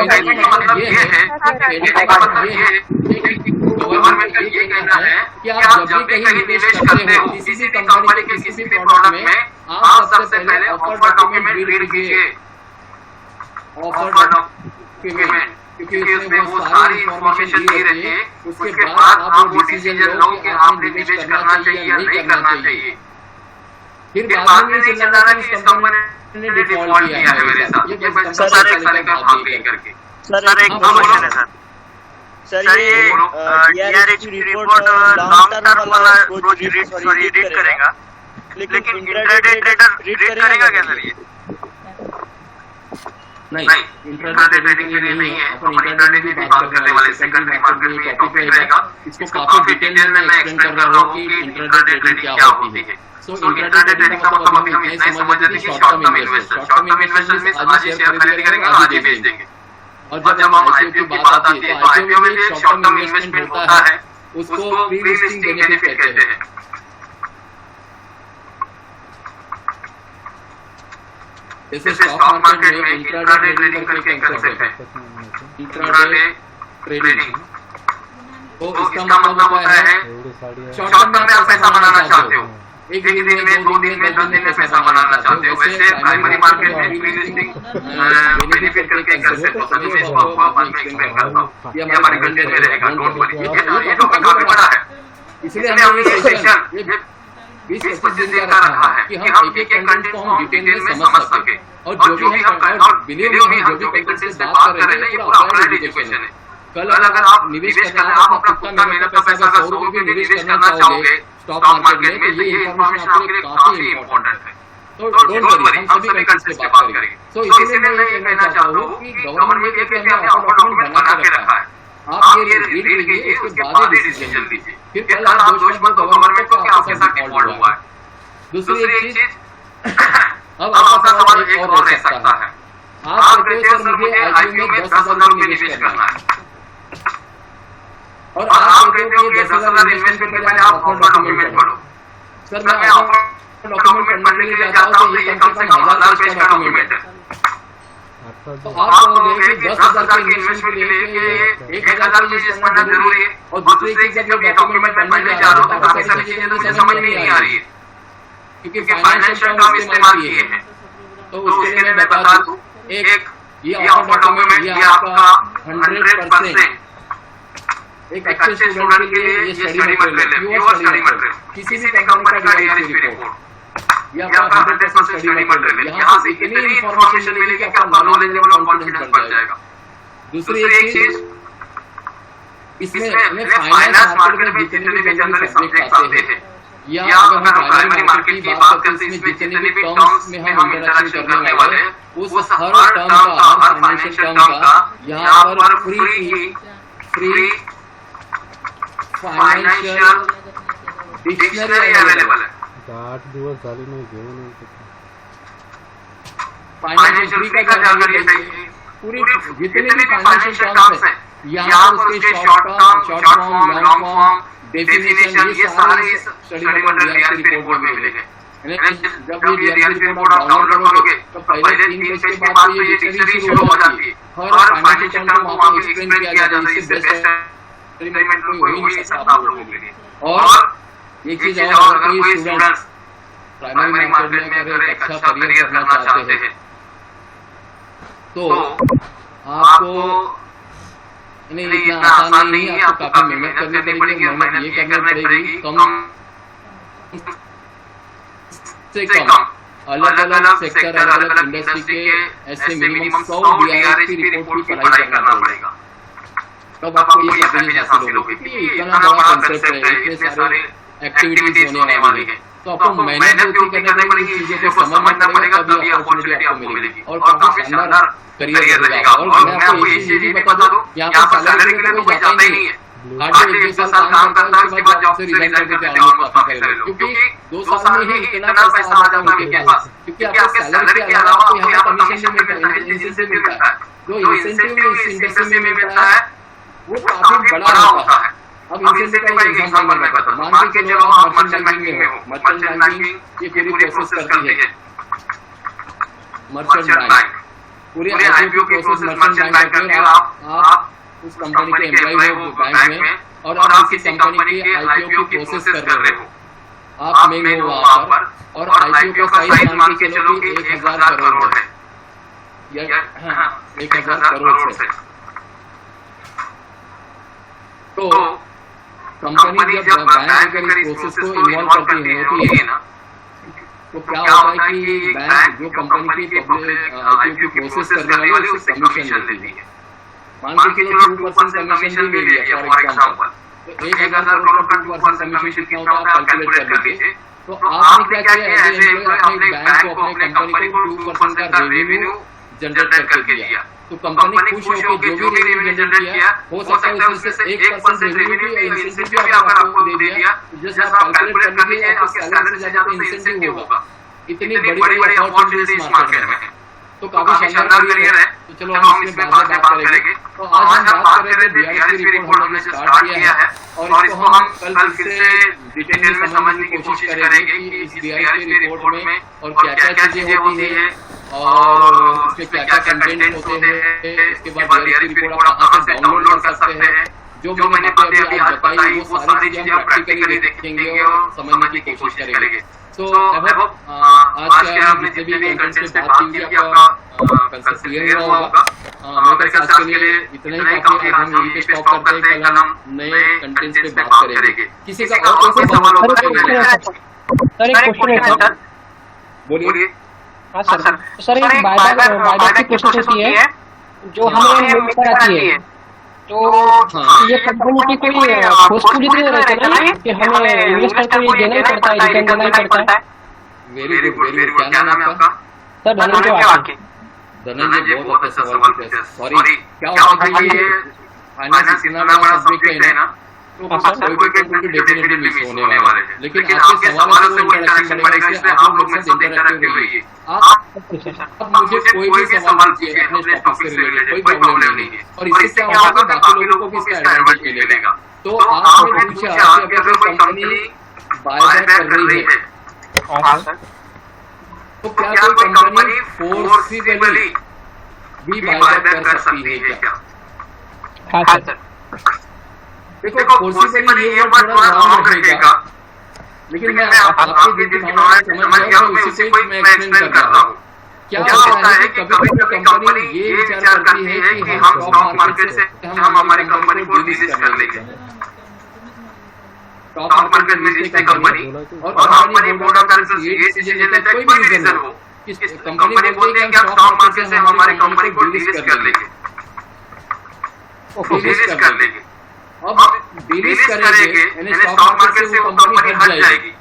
कहने का मतलब ये है, कहने का मतलब ये है कि गवर्नमेंट का ये कहना है कि आप जब भी कहीं निवेश करते हो किसी भी कंपनी के किसी भी प्रोडक्ट में, आप सबसे पहले ऑफर डॉक्यूमेंट रीड कीजिए। ऑफर डॉक्यूमेंट, क्योंकि उसमें वो सारी इंफॉर्मेशन दी रहती है। उसके बाद आप वो डिसीजन लो कि आपने निवेश करना चाहिए या नहीं करना चाहिए। फिर बाद में नहीं चल रहा कि इस कंपनी ने डिफॉल्ट किया है मेरे साथ, ये बस सर एक साल का भाग ले करके। सर एक क्वेश्चन है सर। सर ये DRHP रिपोर्ट लॉन्ग टर्म वाला रोज रीड करेगा, लेकिन इंट्राडे ट्रेडर रीड करेगा क्या सर? ये नहीं, इंट्राडे ट्रेडिंग के लिए नहीं है। अपन इंट्राडे की भी बात करने वाले सेकेंडरी मार्केट में ये टॉपिक रहेगा। इसको काफी डिटेल में मैं एक्सप्लेन कर रहा हूँ कि इंट्राडे ट्रेडिंग क्या होती है। सो इंट्राडे ट्रेडिंग का मतलब अभी हम इतना ही समझ लेते हैं कि शॉर्ट टर्म इन्वेस्टर में आज शेयर खरीदेंगे आज ही बेच देंगे। और जब हम आईपीओ की बात आती है तो आईपीओ में शॉर्ट टर्म इन्वेस्टमेंट होता है, उसको प्री लिस्टिंग बेनिफिट कहते हैं। जैसे स्टॉक मार्केट में इंट्राडे ट्रेडिंग करके एक कंसेप्ट है, इंट्राडे ट्रेडिंग। तो इसका मतलब होता है शॉर्ट टर्म में आप पैसा बनाना चाहते हो, एक दिन में 2 दिन में 10 दिन में पैसा बनाना चाहते हो। वैसे प्राइमरी मार्केट में प्री लिस्टिंग बेनिफिट करके कंसेप्ट होता है। मैं इसको बाद में एक्सप्लेन करता हूँ, ये हमारे कंटेंट में रहेगा, डोंट वरी। ये टॉपिक काफी बड़ा है, इसलिए हमने ये सेक्शन 20-25 दिन का रखा है कि हम एक एक कंटेंट को हम डिटेल में समझ सके। और जो भी हम बिलीव में हम जो भी कंटेंट से बात कर रहे हैं ये पूरा अप्लाइड एजुकेशन है। कल अगर आप निवेश करना है, आप अपना मेहनत का पैसा अगर 100 रुपये निवेश करना चाहोगे स्टॉक मार्केट में, तो ये इन्फॉर्मेशन आपके लिए काफी इम्पोर्टेंट है। तो डोंट वरी, हम सभी कंटेंट से बात करेंगे। तो इसीलिए मैं ये कहना चाहता हूँ कि गवर्नमेंट के हमने ऑफर डॉक्यूमेंट बना के रखा है, आप ये रीड कीजिए, उसके बाद ही डिसीजन लीजिए। फिर कल आप दोष मत दो गवर्नमेंट को कि आपके साथ डिफॉल्ट हुआ है। दूसरी एक चीज, अब आपका सवाल एक और रह सकता है। आप कहते हो सर मुझे आईपीओ में 10,000 रुपये निवेश करना है, और आप कहते हो कि 10,000 इन्वेस्ट करने के पहले आप ऑफर डॉक्यूमेंट पढ़ो। सर मैं ऑफर डॉक्यूमेंट पढ़ने के लिए जाता हूँ, ये कम से कम 1000 पेज का डॉक्यूमेंट है। तो आप कहोगे कि 10,000 के इन्वेस्टमेंट के लिए 1,000 पेज पढ़ना जरूरी है, और दूसरी चीज जब ये डॉक्यूमेंट पढ़ने जा रहा हूँ तो काफी सारी चीजें मुझे समझ नहीं आ रही है, क्योंकि फाइनेंशियल टर्म इस्तेमाल किए हैं। तो उसके लिए मैं बता दूं, एक ये ऑफर डॉक्यूमेंट ये आपका 100% एक अच्छे स्टूडेंट के लिए ये स्टडी मटेरियल है, प्योर स्टडी मटेरियल। किसी भी कंपनी का DRHP रिपोर्ट या आपका 100% स्टडी मटेरियल है। यहाँ से इतनी इंफॉर्मेशन मिलेगी कि आपका नॉलेज लेवल और कॉन्फिडेंस बढ़ जाएगा। दूसरी एक चीज, इसमें फाइनेंस मार्केट में जितने भी जनरल सब्जेक्ट आते हैं, या अगर हम प्राइमरी मार्केट की बात करते हैं, इसमें जितने भी टर्म्स में हम इंटरेक्शन करने वाले हैं, उस हर टर्म का, हर फाइनेंशियल टर्म का यहाँ पर फ्री फाइनेंशियल डिक्शनरी अवेलेबल है। 8 दिवस झाले नाही घेऊन फाइनेंशियल फ्री का जानकारी पूरी जितने भी फाइनेंशियल टर्म्स हैं यहाँ पर उसके short form, long form, definition, ये सारे स्टडी मटेरियल DRHP रिपोर्ट में मिलेंगे। जब ये DRHP रिपोर्ट आप डाउनलोड करोगे तो पहले 3 पेज के बाद तो ये डिक्शनरी शुरू हो जाती है। हर फाइनेंशियल टर्म को वहाँ पे एक्सप्लेन किया जाता है, इससे बेस्ट एक्सपेरिमेंट कोई हो ही नहीं सकता आप लोगों के लिए। और एक चीज और, अगर कोई स्टूडेंट्स प्राइमरी मार्केट में अगर एक अच्छा करियर करना चाहते हैं तो आपको नहीं इतना आसान नहीं है, आपको काफी मेहनत करनी पड़ेगी। और मेहनत ये करनी पड़ेगी कम से कम अलग अलग सेक्टर, अलग अलग इंडस्ट्री के ऐसे मिनिमम 100 DRHP रिपोर्ट की पढ़ाई करना पड़ेगा। तब आपको ये हैप्पीनेस हासिल होगी कि इतना बड़ा कंसेप्ट है, इतने सारे एक्टिविटीज होने वाली है। तो आपको मेहनत भी करनी पड़ेगी, चीजों को समझना पड़ेगा, तभी अपॉर्चुनिटी आपको मिलेगी और काफी शानदार करियर रहेगा। और मैं आपको ये चीज भी बता दूं, यहाँ पर सैलरी के लिए कोई जाता ही नहीं है। 8 से 1 साल काम करता है, उसके बाद जॉब से रिजाइन करके आगे काफी सारे लोग, क्योंकि 2 साल में ही इतना पैसा आ जाता है उनके पास, क्योंकि आपको सैलरी के अलावा आपको यहाँ पर कमीशन भी मिलता है, इंसेंटिव मिलता है। जो इंसेंटिव इस इंडस्ट्री में मिलता है वो काफी बड़ा होता है। अब इनसे का एक एग्जांपल मैं बताता हूं। मान के चलो आप मर्चेंट बैंकिंग में हो, मर्चेंट बैंकिंग ये पूरी प्रोसेस करती है मर्चेंट बैंक, पूरे आईपीओ प्रोसेस मर्चेंट बैंक करके आप उस कंपनी के एम्प्लॉय हो बैंक में और आप किसी कंपनी के आईपीओ की प्रोसेस कर रहे हो, आप मेन हो वहां पर, और आईपीओ का साइज मान के चलो कि 1000 करोड़ है या 1000 करोड़ से। तो कंपनी जब बैंक अगर इस प्रोसेस को इन्वॉल्व करती है ना, तो क्या होता है कि बैंक जो कंपनी की आईपीओ की प्रोसेस करने वाली है उससे कमीशन लेती है। मान के चलो 2% कमीशन ले लिया फॉर एग्जांपल, तो 1000 करोड़ का 2% कमीशन कितना होता है आप कैलकुलेट कर लीजिए। तो आपने क्या किया, एज एम्प्लॉय अपने बैंक को अपने कंपनी को 2% का रेवेन्यू जनरेट करके दिया। तो कंपनी खुश होकर जो भी रेवेन्यू जनरेट किया, हो सकता है उसमें से 1% रेवेन्यू या इंसेंटिव भी अगर आपको दे दिया, जस्ट आप कैलकुलेट कर लीजिए आपको सैलरी से ज्यादा इंसेंटिव होगा। इतनी बड़ी बड़ी अपॉर्चुनिटीज इस मार्केट में है, तो काफी शानदार करियर है। तो चलो हम इसमें बाद में बात करेंगे। तो आज हम बात कर रहे थे बीआरसी रिपोर्ट हमने स्टार्ट किया है और इसको हम कल फिर से डिटेल में समझने की कोशिश करेंगे कि इस बीआरसी रिपोर्ट में और क्या क्या चीजें होती है और उसके क्या क्या कंटेंट होते हैं। इसके बाद बीआरसी रिपोर्ट आप कहां से डाउनलोड कर सकते हैं, जो मैंने अभी आज बताई वो सारी चीजें हम प्रैक्टिकली देखेंगे और समझने की कोशिश करेंगे। तो आई होप आज के हमने जितने भी कंटेंट से बात की थी आपका कंसेप्ट क्लियर हुआ होगा। मेरे ख्याल से आज के लिए इतना ही काफी है। हम यहीं पे स्टॉप करते हैं, कल हम नए कंटेंट पे बात करेंगे। किसी का और कोई सवाल हो तो सर एक क्वेश्चन है सर, बोलिए। हाँ सर, सर एक बायबैक की प्रोसेस होती है जो हमें मिल कर आती है, तो ये कंपनी की कोई फोर्सफुली तो नहीं रहता ना कि हमें इन्वेस्टर को ये देना ही पड़ता है, रिटर्न देना ही पड़ता है। Very good very good. क्या नाम है आपका? सर धनंजय वाकी। धनंजय बहुत अच्छा सवाल पूछा। सॉरी, क्या होता है ये फाइनेंस इतना बड़ा सब्जेक्ट है ना, तो कोई कंटेंट डेफिनेटली मिस होने वाले हैं। लेकिन आपके सवाल से वो इंटरेक्शन बढ़ेगा, इसलिए आप लोग मेरे साथ इंटरेक्टिव रहिए। आप मुझे कोई भी सवाल पूछिए अपने टॉपिक से रिलेटेड, कोई प्रॉब्लम नहीं है। और इससे क्या होगा, बाकी लोगों को भी इसका एडवांटेज मिलेगा। तो आपने पूछा कि अगर कोई कंपनी बायबैक कर रही है तो क्या कोई कंपनी फोर्सिबली भी बायबैक कर सकती है क्या? हाँ सर। देखो फोर्सिबली ये वर्ड थोड़ा रॉन्ग रहेगा, लेकिन मैं आपके दिल की भावना समझ गया हूं, उसी से मैं एक्सप्लेन कर रहा हूं। क्या होता है कि कभी-कभी कंपनी ये विचार करती है कि हम स्टॉक मार्केट से हम हमारी कंपनी को डिलिस्ट कर लेंगे। स्टॉक मार्केट में लिस्ट है कंपनी और कंपनी बोर्ड ऑफ डायरेक्टर्स ये डिसीजन लेता है, कोई भी रीजन हो, कि कंपनी बोलती है कि हम स्टॉक मार्केट से हमारी कंपनी को डिलिस्ट कर लेंगे, डिलिस्ट कर लेंगे। अब डिलिस्ट करेंगे यानी स्टॉक मार्केट से वो कंपनी हट जाएगी।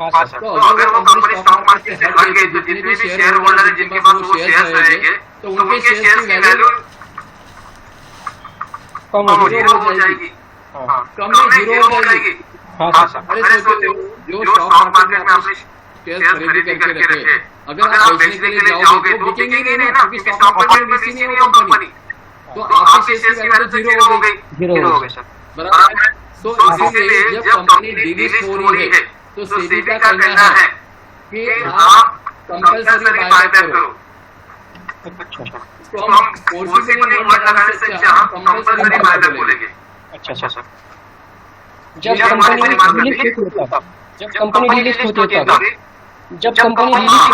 तो अगर वो कंपनी स्टॉक मार्केट से हट गई तो जितने भी शेयर होल्डर हैं जिनके पास वो शेयर रहेंगे तो उनके शेयर की वैल्यू कम हो जाएगी, कम नहीं जीरो हो जाएगी। अरे सोचो, जो स्टॉक मार्केट में आपने शेयर खरीदी करके रखे, अगर आप बेचने के लिए जाओगे तो बिकेंगे नहीं ना, क्योंकि स्टॉक मार्केट में बेची नहीं वो कंपनी, तो आपके शेयर की वैल्यू जीरो हो गई। जीरो हो गई सर, बराबर है। तो इसीलिए जब कंपनी डिलिस्ट हो रही है तो सेबी का कहना है कि आप कंपल्सरी बायबैक करो। इसको हम फोर्सिबली वर्ड लगाने से हम कंपल्सरी बायबैक बोलेंगे। अच्छा सर। जब कंपनी डिलिस्ट होता जब कंपनी डिलिस्ट होती है जब कंपनी डिलिस्ट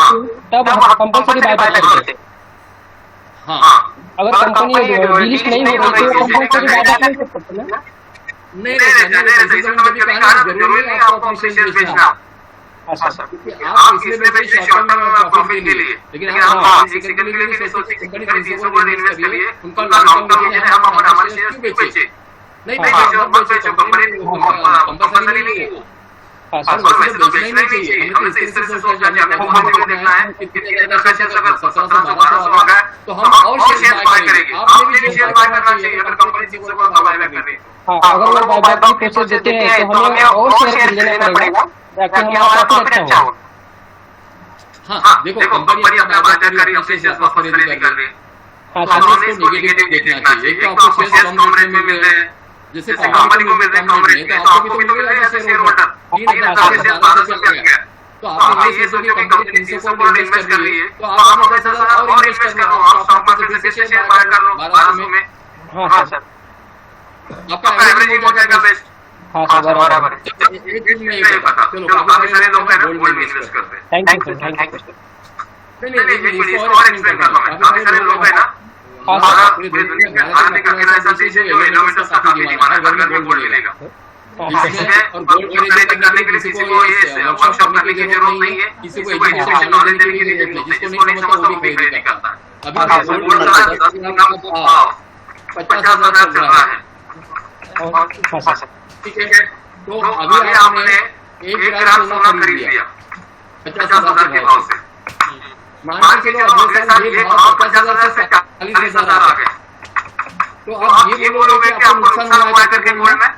तब हम कंपल्सरी बायबैक करते। हाँ, अगर कंपनी डिलिस्ट नहीं हो रही तो कंपल्सरी बायबैक नहीं कर सकते ना। नहीं जरूरी है आपको अपने शेयर बेचना, क्योंकि आप इसलिए बेच रहे शॉर्ट टर्म प्रॉफिट के लिए, लेकिन आप बेसिकली के लिए सोचिए कंपनी प्रिंसिपल इन्वेस्ट करिए, उनका लॉन्ग टर्म के लिए हम हमारे शेयर क्यों बेचे? नहीं बेचो, मत बेचो, कंपनी कंपल्सरी नहीं है वो। वैसे तो बेचना ही नहीं चाहिए, हमें तो इस तरह से सोचना चाहिए, हमें प्रॉफिट देखना है, कितने ज्यादा शेयर अगर 1700-1200 आ गए तो हम और शेयर बाय करेंगे। आपने भी शेयर बाय करना चाहिए अगर कंपनी प्रिंसिपल को बाय कर रही है। हाँ, अगर वो बायबैक की प्रोसेस देते हैं तो हमें और शेयर खरीदना पड़ेगा ताकि हमारा प्रॉफिट अच्छा हो। हाँ, देखो कंपनी अपना बायबैक कर रही है, अपने शेयर को खरीदी कर रही है, तो हमें इसको नेगेटिव देखना चाहिए। एक तो आपको शेयर कम रेट में मिल रहे हैं, जैसे कंपनी को मिल रहे कम रेट में, तो आपको भी तो मिलेगा शेयर होल्डर 3,000 से 12,000 चल गया। तो आप ये सोचो कि कंपनी 300 करोड़ इन्वेस्ट कर रही है, तो आप 10,000 और इन्वेस्ट कर लो और स्टॉक मार्केट में से शेयर बाय कर लो 1200 में। हाँ सर, आपका एवरेज हो जाएगा बेस्ट। हाँ सर, बराबर। एक चीज नहीं पता, चलो काफी सारे लोग हैं ना गोल्ड में इन्वेस्ट करते हैं। Thank you sir, thank you. नहीं, इसको और एक्सप्लेन कर रहा हूं मैं। काफी सारे लोग हैं ना, हमारा पूरी दुनिया में भारत एक अकेला ऐसा देश है जो एलिमेंट्स का काफी डिमांड है, घर में गोल्ड मिलेगा। और गोल्ड खरीद करने के लिए किसी को ये वर्कशॉप करने की जरूरत नहीं है, किसी को एजुकेशन नॉलेज देने की जरूरत नहीं, जिसको नहीं समझता वो भी खरीद करता है। अभी गोल्ड का 10 ग्राम का भाव 50,000 चल रहा है, हाँ सर, ठीक है। तो अभी आपने 1 ग्राम सोना खरीद लिया 50,000 के भाव से, मान के चलो अगले साल ये भाव 50,000 से 40,000 आ गया, तो आप ये बोलोगे कि आपको नुकसान हुआ है करके गोल्ड में?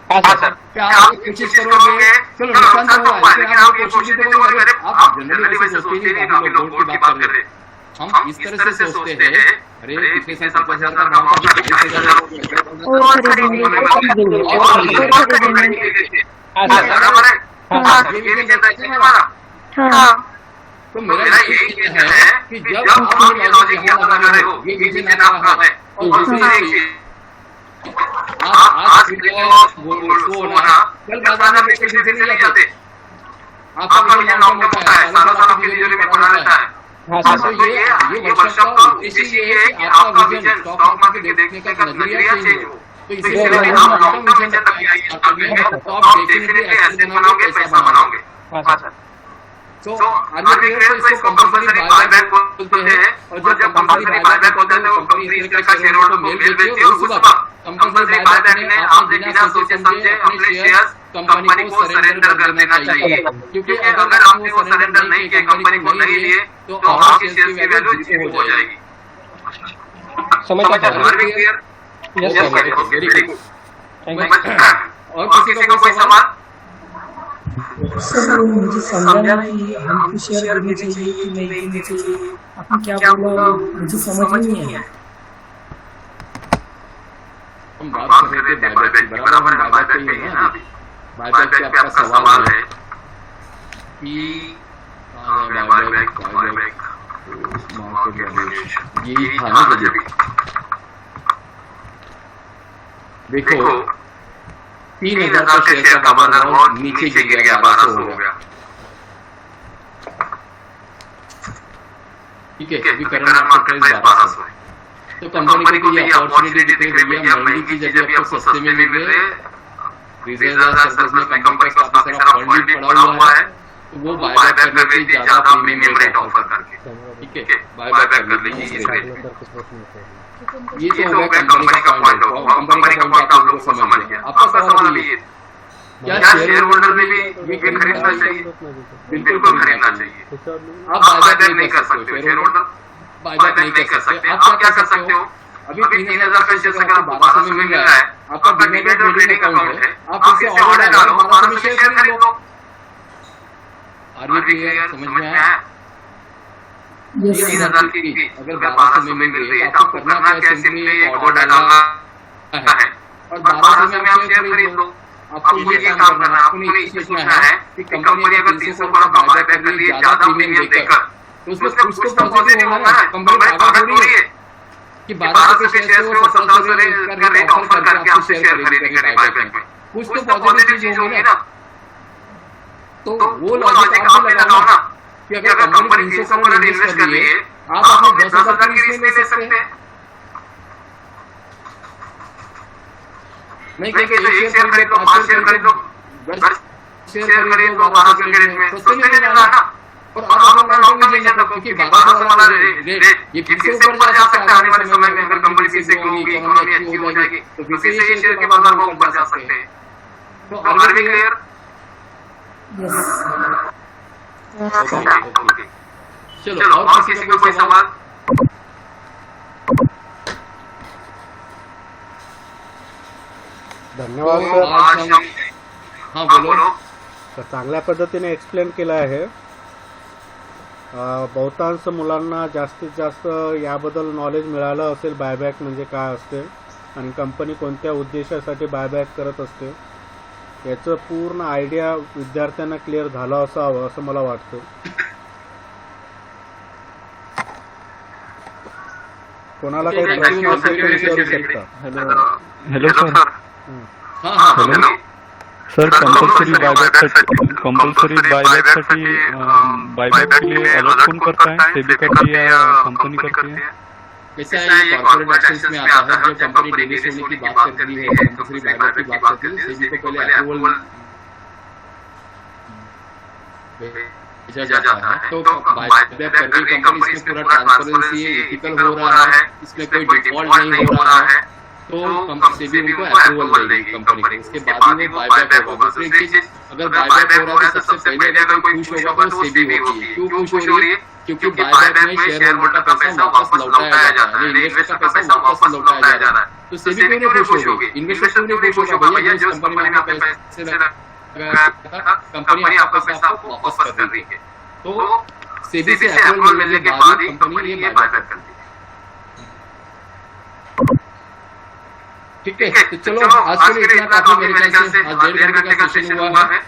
हाँ सर, क्या आप कोशिश करोगे? चलो नुकसान तो हुआ है, लेकिन आप ये कोशिश तो करोगे। आप जनरली वैसे सोचते नहीं, काफी लोग गोल्ड की बात कर रहे हैं, हम इस तरह से सोचते हैं, अरे पिछले साल 50,000 का भाव था, 40,000 हो गया, और खरीदेंगे, हाँ सर, बराबर है। ये भी कहता है हमारा। हाँ तो मेरा ये कहना है कि जब आप ये लॉजिक यहाँ लगा रहे हो, ये रीजन आपका है, और दूसरी एक चीज, आप आज सोना कल बाजार में बेचने से नहीं जाते, आपका विजन लॉन्ग टर्म होता है, सालों साल आपकी तिजोरी में पड़ा रहता है। हाँ तो सर, ये वर्कशॉप का उद्देश्य ये है कि आपका विजन स्टॉक मार्केट को देखने का नजरिया चेंज हो। तो इसीलिए हम लॉन्ग टर्म विजन तक करते हैं, तो आप डेफिनेटली एसेट बनाओगे, पैसा बनाओगे। हाँ सर, तो आगे इसको कंपलसरी बायबैक बोलते हैं, और जब कंपलसरी बायबैक होता है तो कंपनी इस तरह का शेयर होल्डर को मेल भेजती है, और उस वक्त कंपलसरी बायबैक में आपने बिना सोचे समझे अपने शेयर्स कंपनी को सरेंडर कर देना चाहिए, क्योंकि अगर आपने वो सरेंडर नहीं किया, कंपनी को नहीं लिए, तो आपके शेयर्स की वैल्यू जीरो हो जाएगी। समझ गया sir, very clear? Yes sir, very good. Thank you. और किसी को कोई सवाल? सर मुझे समझा कि हमको शेयर करनी चाहिए कि नहीं करनी चाहिए, आपने क्या बोला मुझे समझ नहीं आया। हम बात कर रहे थे बायबैक की, बराबर है, बायबैक पे ही है ना अभी। बायबैक पे आपका सवाल है कि बायबैक मार्केट वैल्यूएशन यही था ना जब देखो 3,000 का शेयर का बाजार भाव नीचे गिर गया, 1200 हो गया, ठीक है। अभी करंट मार्केट प्राइस 1200 है, तो कंपनी को ये अपॉर्चुनिटी दिख रही है, भैया महंगी चीज अभी आपको सस्ते में मिल रही है, रिजर्व सर्विस में कंपनी का काफी सारा फंड भी पड़ा हुआ है, तो वो बायबैक कर रही थी ज्यादा प्रीमियम रेट ऑफर करके, ठीक है, बायबैक कर लीजिए इस रेट। ये तो हो गया कंपनी का पॉइंट, कंपनी का पॉइंट आप लोगों को समझ गया। आपका सवाल अभी ये, क्या शेयर होल्डर ने भी ये खरीदना चाहिए? बिल्कुल खरीदना चाहिए। आप बायबैक नहीं कर सकते, शेयर होल्डर बायबैक नहीं कर सकते। आप क्या कर सकते हो? अभी 3,000 का शेयर अगर आपको 1200 में मिल रहा है, आपका डीमैट और ट्रेडिंग अकाउंट है, आप इससे ऑर्डर डालो, 1200 में शेयर खरीद लो। Are you clear? समझ में आया? 3,000 की अगर 1200 में मिल रही है, तो आपको करना क्या है? सिंपली ऑर्डर डालना है और 1200 में आप शेयर खरीद लो। आपको ये काम करना है, आपको नहीं सोचना है कि कंपनी अगर 300 करोड़ बायबैक कर रही है ज्यादा प्रीमियम देकर, तो उसको पॉजिटिव होना है। कंपनी पागल हो रही है कि 1200 के शेयर को 1700 का रेट ऑफर करके आपसे शेयर खरीदेंगे बायबैक में, कुछ तो पॉजिटिव चीज होगी ना। तो वो लॉजिक आप भी लगाओ ना कि अगर कंपनी 300 करोड़ इन्वेस्ट कर रही है, आप अपने 10,000 की रिस्क ले सकते हैं। नहीं क्योंकि एक शेयर खरीद लो, 5 शेयर खरीद लो, 10 शेयर खरीद लो 1200 के रेट में, सस्ते नहीं मिलेगा ना। और आप अपना लॉन्ग टर्म नहीं सकते, क्योंकि 1200 वाला रेट ये फिर से ऊपर जा सकता है आने वाले समय में। अगर कंपनी फिर से होगी, इकोनॉमी अच्छी हो जाएगी, तो फिर से ये शेयर के बाजार भाव ऊपर जा सकते हैं। तो आर बी क्लियर? चलो और किसी को कोई सवाल? धन्यवाद तो सर, आज हम हाँ बोलो। तर चांगल्या पद्धतीने एक्सप्लेन केलं आहे। बहुतांश मुलांना जास्तीत जास्त याबद्दल नॉलेज मिळालं असेल, बायबॅक म्हणजे काय असते। आणि कंपनी कोणत्या उद्देशासाठी बायबॅक करत असते याचं पूर्ण आयडिया विद्यार्थ्यांना क्लिअर झाला असावं असं मला वाटतं. कोणाला काही प्रश्न असेल तर विचारू शकता. Hello sir. Hello sir compulsory buyback साठी बायबैक के लिए अलग कौन करता है, सेबी करती है या कंपनी करती है? वैसा ये कॉर्पोरेट एक्शंस में आता है. जो कंपनी डिलिस्ट होने की बात करती है, कंपल्सरी बायबैक की बात करती है, सेबी को पहले अप्रूवल भेजा जाता है. तो बायबैक करके कंपनी इसमें पूरा ट्रांसपेरेंसी एथिकल हो रहा है, इसमें कोई डिफॉल्ट नहीं हो रहा है, तो सेबी उनको अप्रूवल देगी कंपनी को. उसके बाद ही वो बायबैक होगा. दूसरी चीज, अगर बायबैक हो रहा है तो सबसे पहले अगर कोई खुश होगा तो सेबी होती है. क्यों खुश हो रही है? क्योंकि बायबैक में शेयर होल्डर का पैसा वापस लौटाया जाता है, इन्वेस्टर का पैसा वापस लौटाया जा रहा है. तो सेबी क्यों नहीं खुश होगी? इन्वेस्टर क्यों नहीं खुश होगा? भैया जिस कंपनी में आपने पैसे लगाया था, कंपनी आपका पैसा आपको वापस कर रही है. तो सेबी से अप्रूवल मिलने के बाद ही कंपनी ये बायबैक करती है. ठीक है, तो चलो आज के लिए इतना काफी मेरे ख्याल से. आज 1.5 घंटे का सेशन हुआ है.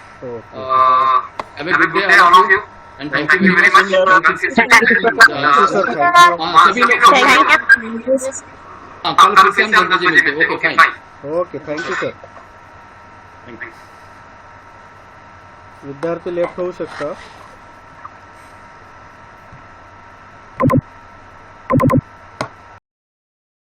Have a good day all of you and thank you very much. सभी लोग कल फिर से हम घर बजे मिलते हैं. Okay fine. Okay, thank you sir. विद्यार्थी लेफ्ट होऊ शकता.